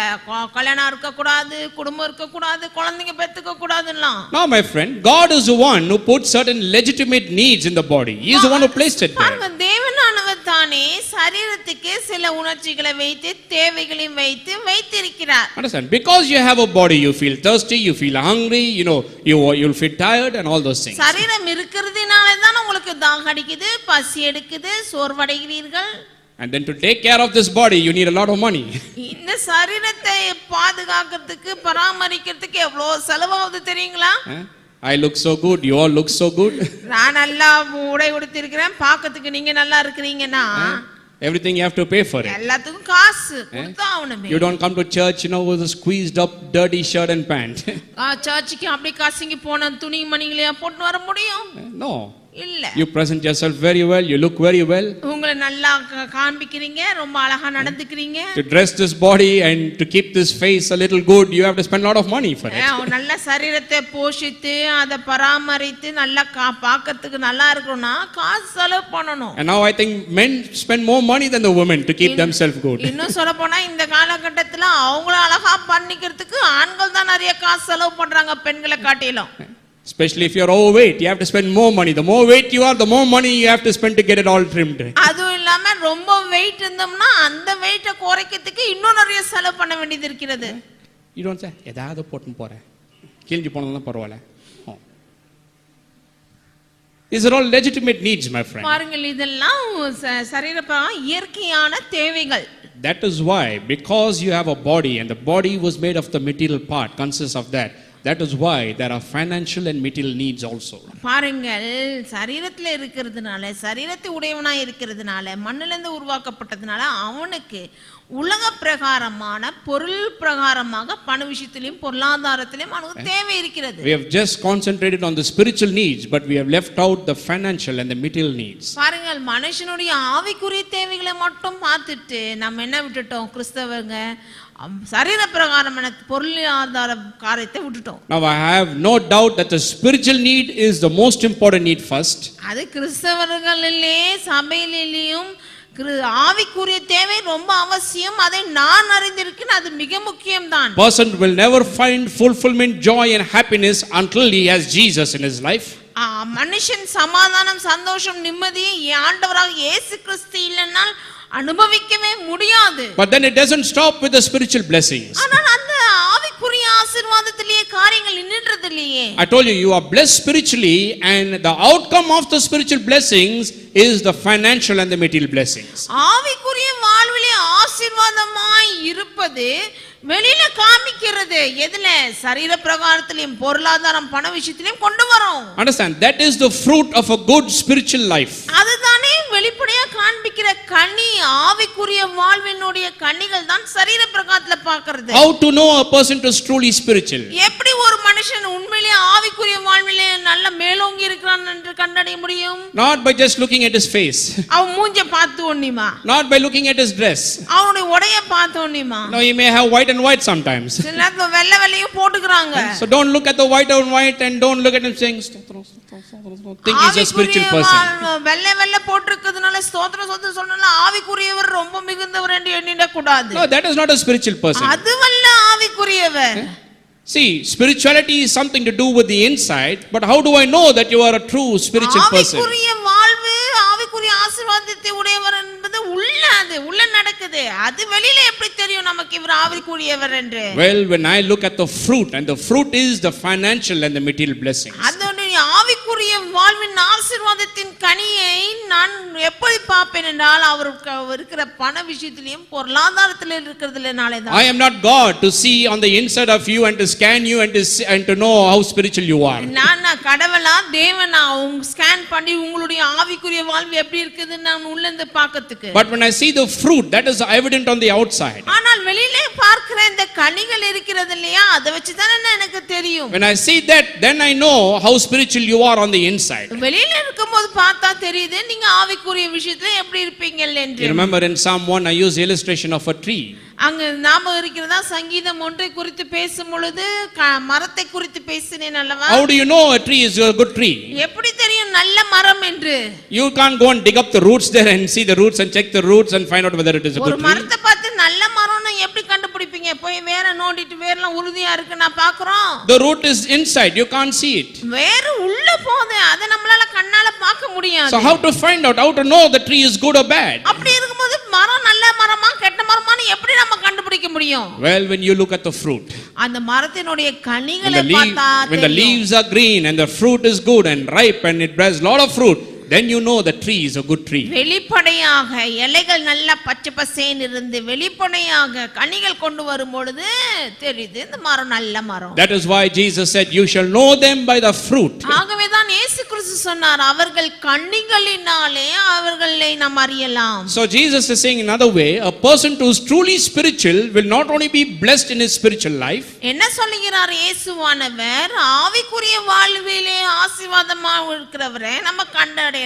கல்யாணம் இருக்க கூடாது, குடும்பம் இருக்க கூடாது, குழந்தைங்க பெத்துக்க கூடாதுலாம். No, my friend, God is the one who put certain legitimate needs in the body. He is the one who placed it there. பாருங்க, தேவனானவர் தானே சரீரத்துக்கு சில உணர்ச்சிகளை வைத்து தேவைகளையும் வைத்திருக்கிறார். Understand? Because you have a body, you feel thirsty, you feel hungry, you'll feel tired and all those things. சரீரம் இருக்கிறதுனால தான் உங்களுக்கு தாகம் அடிக்குது, பசி எடுக்குது, சோர்வடைகிறீர்கள். And then to take care of this body, you need a lot of money. இந்த சரீரத்தை பாதுகாக்கிறதுக்கு பராமரிக்கிறதுக்கு எவ்வளவு செலவாகுது தெரியுங்களா? I look so good, you all look so good. நான் நல்லா உடை உடுத்திருக்கிறேன், பார்க்கிறதுக்கு நீங்க நல்லா இருக்கிறீங்கன்னா everything you have to pay for it. எல்லாத்துக்கும் காசு கொடுத்தா ஆவணுமே. You don't come to church, with a squeezed up dirty shirt and pant. சர்ச்சுக்கு அப்படி காசிங்கி போன துணி மணிகளையா போட்டு வர முடியும்? No. இல்ல. You present yourself very well, you look very well. உங்களை நல்லா காண்பிக்கிறீங்க, ரொம்ப அழகா நடந்துக்கிறீங்க. To dress this body and to keep this face a little good, you have to spend a lot of money for it. நல்ல சரீரத்தை போஷித்து அதை பராமரித்து நல்லா பார்க்கிறதுக்கு நல்லா இருக்கணும்னா காசு செலவு பண்ணணும். And now I think men spend more money than the women to keep themselves good. இன்னும் சொல்ல போனா இந்த காலகட்டத்துல அவங்கள அழகா பண்ணிக்கிறதுக்கு ஆண்கள் தான் நிறைய காசு செலவு பண்றாங்க பெண்களை காட்டிலும். Especially if you're overweight, you have to spend more money. The more weight you are, the more money you have to spend to get it all trimmed. அதுவும் இல்லாம ரொம்ப வெயிட் இருந்தோம்னா அந்த வெயிட்ட குறைக்கிறதுக்கு இன்னும் நிறைய செலவு பண்ண வேண்டியது இருக்கிறது. You don't say ஏதாவது போட்டு போறேன், கிழிஞ்சு போனதெல்லாம் பரவாயில்லை. These are all legitimate needs, my friend. பாருங்கள், இதெல்லாம் சரீரப்பா இயற்கையான தேவைகள். That is why, because you have a body and the body was made of the material part, consists of that. That is why there are financial and material needs also. பாருங்கள், சரீரத்துல இருக்கிறதுனால, சரீரத்தை உடையவனாய் இருக்கிறதுனால, மண்ணிலிருந்து உருவாக்கப்பட்டதுனால அவனுக்கு உலக பிரகாரமான பொருள் பிரகாரமாக பண விஷயத்திலும் பொருளாதாரத்திலும் அவனுக்கு தேவை இருக்கிறது. We have just concentrated on the spiritual needs, but we have left out the financial and the material needs. பாருங்கள், மனுஷனுடைய ஆவிக்குரிய தேவைகளை மட்டும் பார்த்துட்டு நம்ம என்ன விட்டுட்டோம்? கிறிஸ்தவங்க சரீர பிரகாரமான பொருளாதார காரியத்தை விட்டுட்டோம். Now I have no doubt that the spiritual need is the most important need first. அது கிறிஸ்தவர்களிலே சபையிலேயும் ஆவிக்குரிய தேவை ரொம்ப அவசியம். அதை நான் அறிந்திருக்கேன், அது மிக முக்கியம்தான். Person will never find fulfillment, joy and happiness until he has Jesus in his life. மனுஷன் சமாதானம், சந்தோஷம், நிம்மதியை ஆண்டவராக இயேசு கிறிஸ்து இல்லைனால் அனுபவிக்கவே முடியாது. But then it doesn't stop with the spiritual blessings. ஆனால் அந்த ஆவிக்குரிய ஆசீர்வாதத்திலேயே காரியங்கள் நின்னுறதில்லையே. I told you, you are blessed spiritually and the outcome of the spiritual blessings is the financial and the material blessings. ஆவிக்குரிய வாழ்விலே ஆசீர்வாதமாய் இருப்பது வெளியில காமிக்கிறது எதுல? சரீர பிரகாரத்திலும் பொருளாதாரம் பண விஷயத்திலும் கொண்டு வரோம். Understand, that is the fruit of a good spiritual life. அதுதானே வெளிப்படையா காண்பிக்கிற கனி ஆவிக்குரிய வாழ்வினுடைய கனிகள் தான் சரீர பிரகாரத்துல பார்க்கிறது. How to know a person is truly spiritual? எப்படி ஒரு மனுஷன் உண்மையிலேயே ஆவிக்குரிய வாழ்விலே நல்ல மேலோங்கி இருக்கிறான் என்று கண்டறிய முடியும்? Not by just looking at his face. அவன் மூஞ்ச பார்த்து ஒண்ணிமா? Not by looking at his dress. அவனுடைய உடைய பார்த்து ஒண்ணிமா? No, he may have white and white sometimes. சில நேரத்துல வெள்ளை வெள்ளையும் போட்டுக்கறாங்க. So don't look at the white and white and don't look at him saying think he's a spiritual person. வெள்ளை வெள்ளை போட்டுக்கிறதுனால ஸ்தோத்திரம் ஸ்தோத்திரம் சொன்னால ஆவிக்குரியவர் ரொம்ப மிகுந்தவர் என்று எண்ணிட கூடாது. No, that is not a spiritual person. அதுவல்ல ஆவிக்குரியவர். See, spirituality is something to do with the inside, but how do I know that you are a true spiritual person? ஆவிக்குரிய வாழ்வு ஆவிக்குரிய ஆசீர்வாதத்தை உடையவர் என்பது உள்ள நடக்குது. அது வெளியில எப்படி தெரியும் நமக்கு இவர் ஆவிக்குரியவர் என்று? Well, when I look at the fruit, and the fruit is the financial and the material blessings. அதனுடைய ஆவிக்குரிய வாழ்வின் ஆசீர்வாதத்தின் கனியை நான் எப்படி பார்ப்பேன் என்றால் அவருக்கு இருக்கிற பண விஷயத்திலும் பொருளாதாரத்தில் இருக்கிறதுனாலே தான். I am not God to see on the inside of you and to scan you and to know how spiritual you are. நான் கடவுளா தேவனா உங்க ஸ்கேன் பண்ணி உங்களுடைய ஆவிக்குரிய வாழ்வு எப்படி இருக்குதுன்னு நான் உள்ள இருந்து பார்க்கிறதுக்கு. But when I see the fruit, that is evident on the outside. ஆனால் வெளியிலே பார்க்கிற இந்த கனிகள் இருக்கிறது இல்லையா அதை வச்சு தான் எனக்கு தெரியும். When I see that, then I know how spiritual you are on the inside. வெளியில இருக்கும்போது பார்த்தா தெரியுது நீங்க ஆவிக்குரிய விஷயத்துல எப்படி இருப்பீங்க என்று. You remember in Psalm 1 I use illustration of a tree. அங்க நாம இருக்கிறதா சங்கீதம் 1 குறித்து பேசும் பொழுது மரத்தை குறித்து பேசினேன் அல்லவா? How do you know a tree is a good tree? எப்படி தெரியும் நல்ல மரம் என்று? You can't go and dig up the roots there and see the roots and check the roots and find out whether it is a good ஒரு tree. மரத்தை பார்த்து நல்ல மரம்னு எப்படி கண்டுபிடிப்பீங்க? போய் வேற நோண்டிட்டு வேர்லாம் உறுதியா இருக்கு நான் பார்க்கறோம். The root is inside, you can't see it. வேர் உள்ள போகுது அத நம்மளால கண்ணால பார்க்க முடியாது. So how to find out, how to know the tree is good or bad? அப்படி இருக்கும்போது மரம் நல்ல மரமா கெட்ட மரமான்னு எப்படி நம்ம கண்டுபிடிக்க முடியும்? Well, when you look at the fruit, அந்த மரத்தினுடைய கனிகளை பார்த்தா when the leaves are green and the fruit is good and ripe and it bears a lot of fruit, then you know the tree is a good tree. வெளிப்படையாக இலைகள் நல்ல பச்சை பசேன்னு இருந்து வெளிப்படையாக கனிகள் கொண்டு வரும் பொழுது தெரியுது இந்த மரம் நல்ல மரம். That is why Jesus said you shall know them by the fruit. ஆகவே தான் இயேசு கிறிஸ்து சொன்னார் அவர்கள் கனிகளினாலே அவர்களை நாம் அறியலாம். So Jesus is saying in another way, a person who is truly spiritual will not only be blessed in his spiritual life. என்ன சொல்லுகிறார் இயேசுவானவர்? ஆவிக்குரிய வாழ்விலே ஆசீர்வாதமாக இருக்கிறவரே நம்ம கண்டடையலாம்.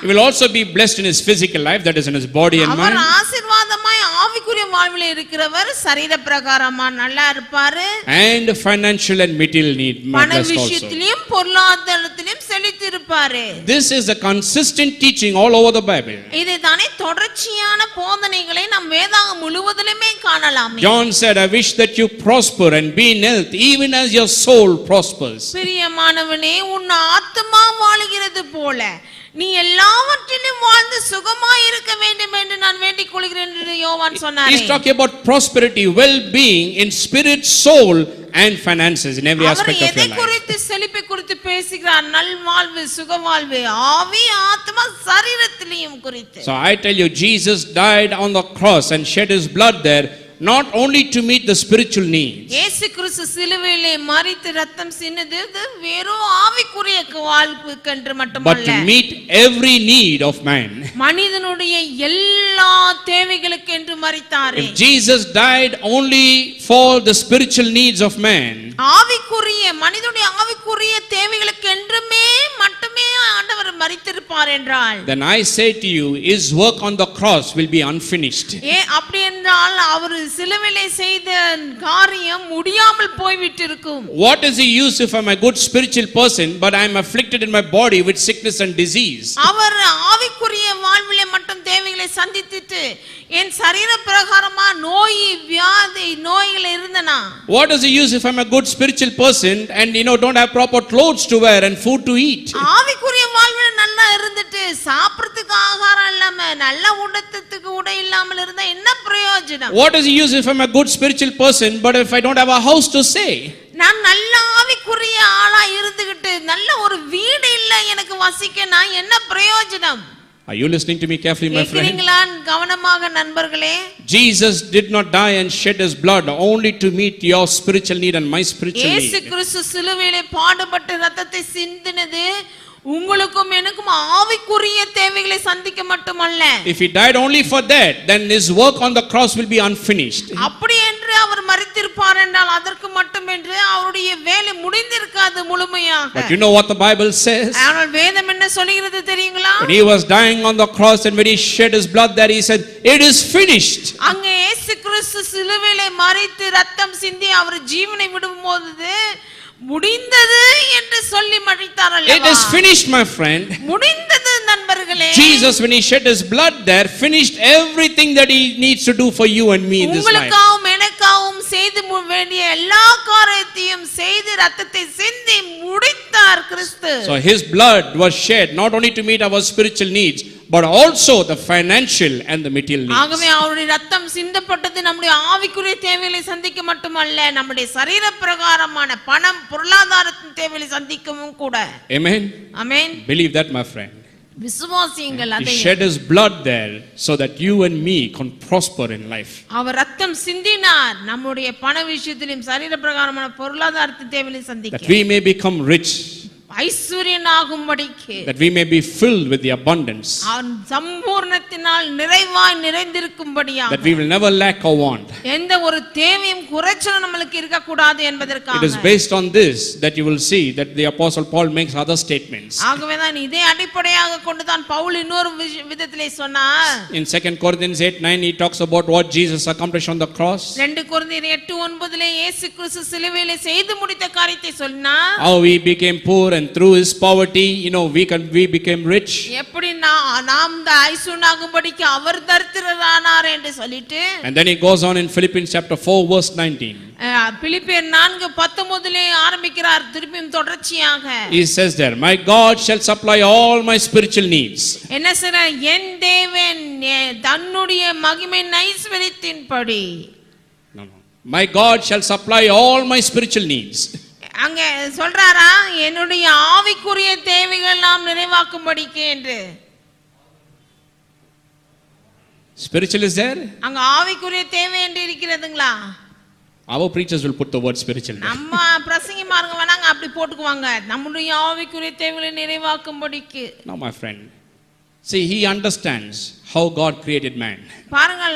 He will also be blessed in his physical life, that is in his body and mind. அவர் ஆசீர்வாதமாய் ஆவிக்குரிய வாழ்விலே இருக்கிறவர் சரீர பிரகாரமா நல்லா இருப்பாரு. And financial and material need பண blessed also. விஷயத்திலும் பொருளாதாரத்திலும் செழித்திருப்பாரு. This is a consistent teaching all over the Bible. இதுதானே தொடர்ச்சியான போதனைகளை நாம் வேதாகம் முழுவதிலுமே காணலாம். John said, I wish that you prosper and be in health even as your soul prospers. பிரியமானவனே உன் ஆத்துமா வாழுகிறது போல நீ எல்லாவற்றிலும் வாழ்ந்து சுகமாய் இருக்க வேண்டும் என்று நான் வேண்டிக் கொள்கிறேன் என்று யோவான் சொன்னாரே. He's talking about prosperity, well-being in spirit, soul and finances in every aspect of your எதை life. குறித்து செழிப்பை குறித்து பேசுகிறார்? நல்வாழ்வு, சுகவாழ்வு, ஆவி ஆத்மா சரீரத்திலும் குறித்து. So I tell you, Jesus died on the cross and shed his blood there not only to meet the spiritual needs. இயேசு கிறிஸ்து சிலுவையிலே மரித்து இரத்தம் சிந்தினது வெறும் ஆவிக்குரிய வாழ்வுக்கென்று மட்டுமல்ல, but to meet every need of man. மனிதனுடைய எல்லா தேவைகளுக்கென்று மரித்தார். If Jesus died only for the spiritual needs of man, ஆவிக்குரிய மனிதனுடைய ஆவிக்குரிய தேவைகளுக்கு என்றுமே மட்டுமே ஆண்டவர் மரித்திருப்பார் என்றால், then I say to you, his work on the cross will be unfinished. அப்படி என்றால் அவர் சிலுவையிலே செய்த காரியம் முடியாமல் போய்விட்டிருக்கும். What is the use if I'm a good spiritual person but I'm afflicted in my body with sickness and disease? அவர் ஆவிக்குரிய வாழ்விலே மட்டும் தேவைகளை சந்தித்துட்டு என் சரீர பிரகாரமா நோய் வியாதி நோய்கள் இருந்தனா, What is the use if I'm a good spiritual person and don't have proper clothes to wear and food to eat? ஆவிக்குரிய வாழ்வில நல்லா இருந்துட்டு சாப்பிறதுக்கு ஆகாரம் இல்லாம நல்ல உடத்துக்கு உடை இல்லாமல் இருந்தா என்ன பிரயோஜனம்? What is the use if I'm a good spiritual person but if I don't have a house to stay? நான் நல்ல ஆவிக்குரிய ஆளா இருந்துகிட்டு நல்ல ஒரு வீடு இல்ல எனக்கு வசிக்க நான் என்ன பிரயோஜனம்? Are you listening to me carefully, my friend? கேக்குறீங்களா கவனமாக நண்பர்களே? Jesus did not die and shed his blood only to meet your spiritual need and my spiritual இயேசு need. கிறிஸ்து சிலுவையிலே பாடுபட்டு இரத்தத்தை சிந்தினது உங்களுக்கும் எனக்கும் ஆவிக்குரிய தேவைகளை சந்திக்க மட்டுமல்ல. If he died only for that, then his work on the cross will be unfinished. அப்படி என்று அவர் மரித்திருப்பார் என்றால் அதற்கு மட்டுமென்று அவருடைய வேலை முடிந்திருக்காது முழுமையாக. But you know what the Bible says? ஆனால் வேதம் என்ன சொல்கிறது தெரியுங்களா? When he was dying on the cross and when he shed his blood there, he said, "It is finished." அங்கே இயேசு கிறிஸ்து சிலுவையிலே மரித்து ரத்தம் சிந்தி அவர் ஜீவனை விடும்போது முடிந்தது என்று சொல்லி மரித்தார் அல்லவா? It is finished, my friend. முடிந்தது நண்பர்களே. Jesus, when he shed his blood there, finished everything that he needs to do for you and me in this life. உங்களுக்காகவும் எனக்காகவும் செய்து வேண்டிய எல்லா காரியத்தையும் செய்து ரத்தத்தை சிந்தி முடித்தார் கிறிஸ்து. So his blood was shed not only to meet our spiritual needs, but also the financial and the material needs. ஆகவே அவருடைய ரத்தம் சிந்தப்பட்டது நம்முடைய ஆவிக்குரிய தேவைகளை சந்திக்க மட்டுமல்ல, நம்முடைய சரீர பிரகாரமான பணம் பொருளாதாரத்தின் தேவைகளை சந்திக்கவும் கூட. Amen. Amen. Believe that, my friend. விசுவாசியுங்கள் He அதை. shed his blood there so that you and me can prosper in life. அவர் ரத்தம் சிந்தினார் நம்முடைய பண விஷயத்திலும் சரீர பிரகாரமான பொருளாதாரத்தின் தேவைகளை சந்திக்க. That we may become rich. ஐஸ்வரியனாகும்படிக்கு. That we may be filled with the abundance. சம்பூர்ணத்தினால் நிறைவாய் நிறைந்திருக்கும்படியாக. That we will never lack or want. எந்த ஒரு தேவையும் குறைச்சலும் நமக்கு இருக்க கூடாது என்பதற்காக. It is based on this that you will see that the apostle Paul makes other statements. ஆகவே தான் இதை அடிப்படையாக கொண்டு தான் பவுல் இன்னொரு விதத்திலே சொன்னார். In 2 Corinthians 8:9 he talks about what Jesus accomplished on the cross. 2 கொரிந்தியர் 8:9 இயேசு கிறிஸ்து சிலுவையிலே செய்து முடித்த காரியத்தை சொன்னார். How we became poor and through his poverty, we became rich. எப்படி நாம் ஐஸ்வரியனாகும்படிக்கு அவர் தரித்திரரானார் என்று சொல்லிட்டு. And then he goes on in Philippians chapter 4 verse 19. பிலிப்பியர் 4:19 ஆரம்பிக்கிறார் திருப்பியும் தொடர்ச்சியாக. He says there, "My God shall supply all my spiritual needs." என்ன சொல்றார்? என் தேவன் தன்னுடைய மகிமையின் ஐஸ்வரியத்தின்படி. No. My God shall supply all my spiritual needs. அங்க சொல்றாரா என்னுடைய ஆவிக்குரிய தேவைகள் எல்லாம் நிறைவாக்கும்படிக்கு என்று. Spiritual is there? அங்க ஆவிக்குரிய தேவை என்று இருக்கிறதுங்களா? Our preachers will put the word spiritual there. நம்ம பிரசங்கிமார்ங்க வேணாங்க அப்படி போட்டுக்குவாங்க, நம்முடைய ஆவிக்குரிய தேவைகளை நிறைவாக்கும்படிக்கு. No, my friend. See, he understands how God created man. பாருங்கள்,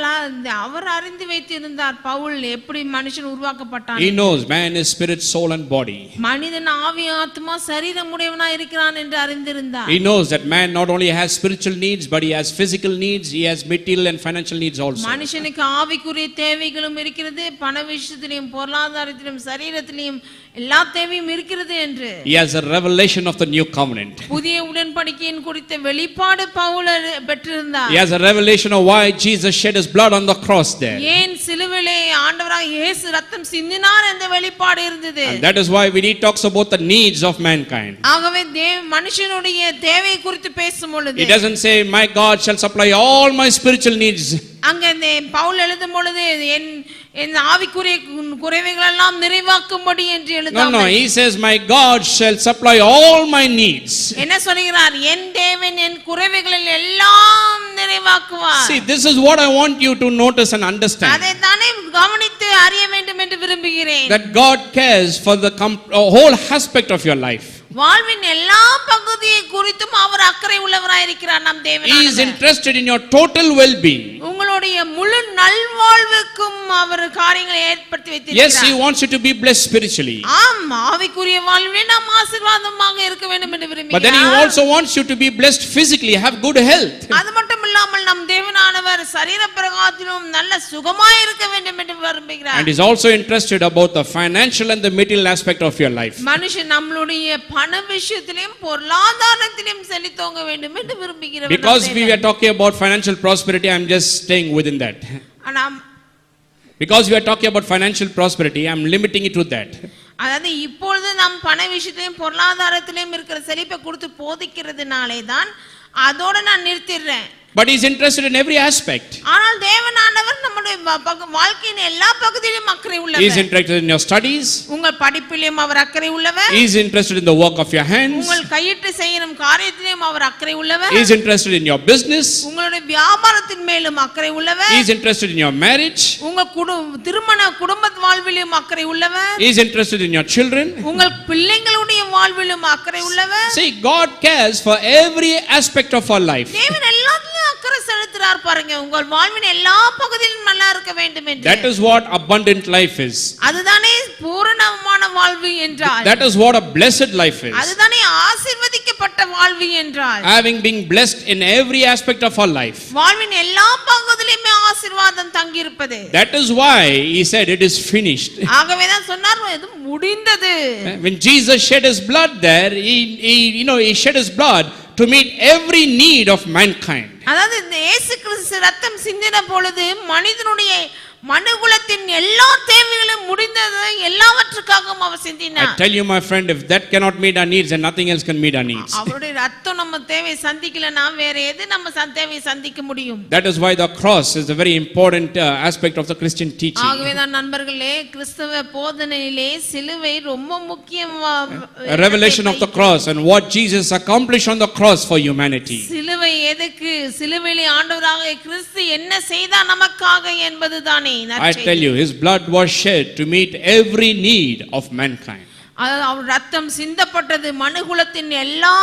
அவர் அறிந்து வைத்திருந்தார் பவுல் எப்படி மனுஷன் உருவாக்கப்பட்டான். He knows man is spirit, soul and body. மனிதன் ஆவி ஆத்மா சரீரம் உடையவனாய் இருக்கிறான் என்று அறிந்திருந்தார். He knows that man not only has spiritual needs but he has physical needs, he has material and financial needs also. மனுஷனுக்கு ஆவிக்குரிய தேவைகளும் இருக்கிறது, பண விஷயத்திலும் பொருளாதாரத்திலும் சரீரத்திலும் எல்லா தேவையும் இருக்கிறது என்று. He has a revelation of the new covenant. புதிய உடன்படிக்கையின் குறித்த வெளிப்பாடு பவுல் பெற்றிருந்தார். He has a revelation of why Jesus shed his blood on the cross there. ஏன் சிலுவையிலே ஆண்டவராகிய இயேசு ரத்தம் சிந்தினார் என்ற வெளிப்பாடு இருந்தது. And that is why when he talks about the needs of mankind, ஆகவே மனுஷனுடைய தேவை குறித்து பேசும் பொழுது he doesn't say my God shall supply all my spiritual needs. அங்க பவுல் எழுதும் பொழுது என் ஆவிக்குரிய குறைவுகள் எல்லாம் நிறைவாக்கும்படி என்று எழுதாமல். No, he says my God shall supply all my needs. என்ன சொல்கிறார்? என் தேவன் என் குறைவுகளில் எல்லாம் நிறைவாக்குவார். See, this is what I want you to notice and understand. அதை தானே கவனித்து அறிய வேண்டும் என்று விரும்புகிறேன். That God cares for the whole aspect of your life. வாழ்வின் எல்லா பகுதியை குறித்தும் அவர் அக்கறை உள்ளவராய் இருக்கிறார் நம் தேவனானவர். He is interested in your total well-being. உங்களுடைய முழு நல்வாழ்வுக்கும் அவர் காரியங்களை ஏற்படுத்தி வைத்திருக்கிறார். Yes, he wants you to be blessed spiritually. ஆம், ஆவிக்குரிய வாழ்விலே நாம் ஆசீர்வாதமாக இருக்க வேண்டும் என்று விரும்புகிறார். But then he also wants you to be blessed physically, have good health. அது மட்டும் இல்லாமல் நம் தேவனானவர் சரீர பிரகாரத்திலும் நல்ல சுகமாய் இருக்க வேண்டும் என்று விரும்புகிறார். And is also interested about the financial and the material aspect of your life. மனுஷன் நம்மளுடைய பண விஷயத்திலும் பொருளாதாரத்திலும் செழித்தோங்க வேண்டும் என்று விரும்புகிறார். Because we were talking about financial prosperity, I am just staying within that. Because we are talking about financial prosperity, I am limiting it to that. அதாவது இப்பொழுது நாம் பண விஷயத்திலும் பொருளாதாரத்திலும் இருக்கிற செழிப்பை கொடுத்து போதிக்கிறதுனாலே தான் அதோட நான் நிறுத்திடுறேன். But he is interested in every aspect. ஆனால் தேவனானவர் நம்முடைய வாழ்க்கையின் எல்லா பகுதியிலும் அக்கறை உள்ளவர். He is interested in your studies. உங்கள் படிப்பிலும் அவர் அக்கறை உள்ளவர். He is interested in the work of your hands. உங்கள் கையிட்டு செய்யும் காரியத்திலும் அவர் அக்கறை உள்ளவர். He is interested in your business. உங்களுடைய வியாபாரத்தின் மேலும் அக்கறை உள்ளவர். He is interested in your marriage. உங்கள் திருமண குடும்ப வாழ்விலும் அக்கறை உள்ளவர். He is interested in your children. உங்கள் பிள்ளைகளுடைய வாழ்விலும் அக்கறை உள்ளவர். See, God cares for every aspect of our life. தேவன் எல்லாத்துலயும் அக்கறை செலுத்துறார் பாருங்க. உங்கள் வாழ்வின் எல்லா பகுதியிலும் நல்லா இருக்க வேண்டும் என்று. That is what abundant life is. அதுதானே பூரணமான வாழ்வு என்றால். That is what a blessed life is. அதுதானே ஆசீர்வதிக்கப்பட்ட வாழ்வு என்றால். Having been blessed in every aspect of our life. வாழ்வின் எல்லா பகுதியிலுமே ஆசீர்வாதம் தங்கி இருப்பது. That is why he said it is finished. ஆகவே தான் சொன்னார் இது முடிந்தது. When Jesus shed his blood there, he shed his blood to meet every need of mankind. அதாவது இயேசு கிறிஸ்து ரத்தம் சிந்தின பொழுது மனிதனுடைய மனுகுலத்தின் எல்லா தேவைகளும் முடிந்தது. எல்லாவற்றுக்காகவும் அவர் சிந்தினார். I tell you my friend, if that cannot meet our needs, then nothing else can meet our needs. அவருடைய ரத்தம் நம்ம தேவையை சந்திக்கலனா வேற எது நம்ம தேவையை சந்திக்க முடியும்? That is why the cross is a very important aspect of the Christian teaching. ஆகவே தான் நண்பர்களே, கிறிஸ்தவ போதனையிலே சிலுவை ரொம்ப A revelation of the cross and what Jesus accomplished on the cross for humanity. சிலுவை எதுக்கு? சிலுவையிலே ஆண்டவராக கிறிஸ்து என்ன செய்தார் நமக்காக என்பதுதானே. I tell you, his blood was shed to meet every need of mankind. அவர் ரத்தம் சிந்தப்பட்டது மனுகுலத்தின் எல்லா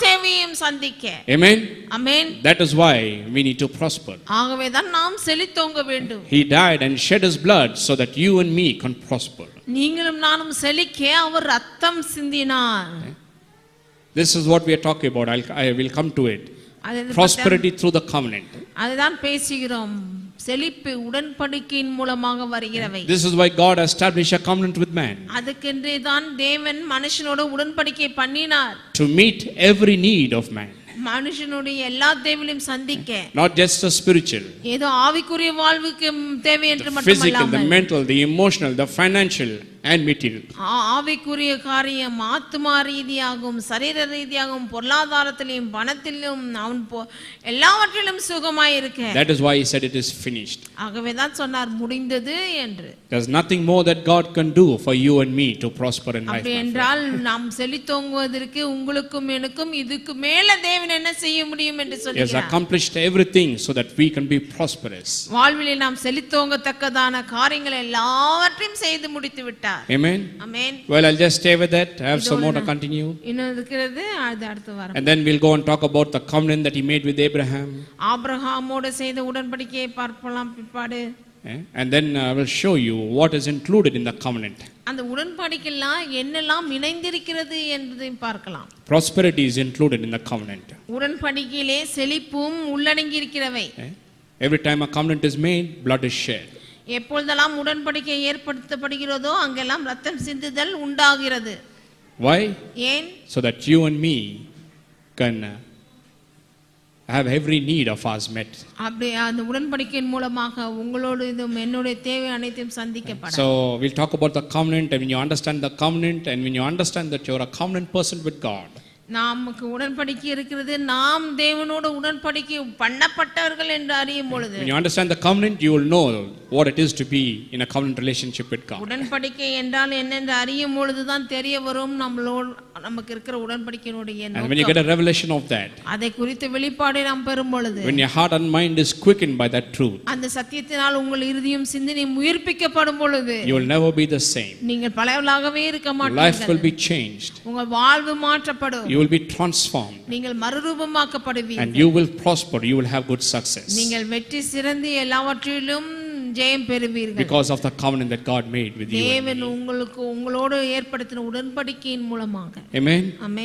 தேவையும் சந்திக்க. Amen. Amen. That is why we need to prosper. ஆகவே தான் நாம் செழித்தோங்க வேண்டும். He died and shed his blood so that you and me can prosper. நீங்களும் நானும் செழிக்க அவர் ரத்தம் சிந்தினார். This is what we are talking about. I will come to it. Prosperity through the covenant. அதுதான் பேசுகிறோம். செழிப்பு உடன்படிக்கையின் மூலமாக வருகிறவை. This is why God established a covenant with man. அதுக்கென்றே தான் தேவன் மனுஷனோட உடன்படிக்கை பண்ணினார். To meet every need of man. மனுஷனுடைய எல்லா தேவைகளையும் சந்திக்க. Not just the spiritual. ஏதோ ஆவிக்குரிய வாழ்வுக்கு தேவை என்று மட்டுமல்ல. The physical, the mental, the emotional, the financial and material. ஆவிக்குரிய காரியம் ஆத்துமா ரீதியாகவும் சரீர ரீதியாகவும் பொருளாதாரத்திலும் பணத்திலும் அவன் எல்லாவற்றிலும் சுகமாய் இருக்க. That is why he said it is finished. ஆகவே தான் சொன்னார் முடிந்தது என்று. There's nothing more that God can do for you and me to prosper in life. அப்படி என்றால் நாம் செழித்தோங்குவதற்கு உங்களுக்கும் எனக்கும் இதுக்கு மேல தேவன் என்ன செய்ய முடியும் என்று சொல்கிறார். He has accomplished everything so that we can be prosperous. வாழ்விலே நாம் செழித்தோங்கத்தக்கதான காரியங்கள் எல்லாவற்றையும் செய்து முடித்து விட்டார். Amen. Amen. Well, I'll just stay with that. I have some more to continue. இன்னும் இருக்கிறது அது அடுத்த வாரம். And then we'll go and talk about the covenant that he made with Abraham. ஆபிரகாமோடு செய்த உடன்படிக்கையை பார்க்கலாம் பிற்பாடு. And then I will show you what is included in the covenant. அந்த உடன்படிக்கையில என்னெல்லாம் இணைந்திருக்கிறது என்பதையும் பார்க்கலாம். Prosperity is included in the covenant. உடன்படிக்கையிலே செழிப்பும் உள்ளடங்கி இருக்கிறவை. Every time a covenant is made, blood is shed. எப்பொழுதெல்லாம் உடன்படிக்கை ஏற்படுத்தப்படுகிறதோ அங்கெல்லாம் ரத்தம் சிந்துதல் உண்டாகிறது. Why? ஏன்? So that you and me can have every need of ours met. அப்படி அந்த உடன்படிக்கையின் மூலமாக உங்களோடு இதும் என்னோட தேவை அனைத்தும் சந்திக்கப்படும். So we'll talk about the covenant, and when you understand the covenant and when you understand that you're a covenant person with God, நமக்கு உடன்படிக்கை இருக்கிறது, நாம் தேவனோடு உடன்படிக்கை பண்ணப்பட்டவர்கள் என்று அறியும் பொழுது, when you understand the covenant, you will know what it is to be in a covenant relationship with God. உடன்படிக்கை என்றால் என்ன என்று அறியும் பொழுது தான் தெரிய வரும் நம்மளோடு நமக்கு இருக்கிற உடன்படிக்கையினுடைய நோக்கம். And when you get a revelation of that, அதை குறித்த வெளிப்பாடை நாம் பெறும் பொழுது, when your heart and mind is quickened by that truth, அந்த சத்தியத்தினால் உங்கள் இருதயம் சிந்தனையும் உயிர்ப்பிக்கப்படும் பொழுது, you will never be the same. நீங்கள் பழையவர்களாகவே இருக்க மாட்டீர்கள். Life will be changed. உங்கள் வாழ்வு மாற்றப்படும். You will be transformed. நீங்கள் மறுரூபமாக்கப்படுவீர்கள். And you will prosper. You will have good success. நீங்கள் வெற்றி சிறந்து எல்லாவற்றிலும் ஜெயம் பெறுவீர்கள். Because of the covenant that God made with you. தேவன் உங்களோடு ஏற்படுத்தின உடன்படிக்கையின் மூலமாக. Amen. Amen.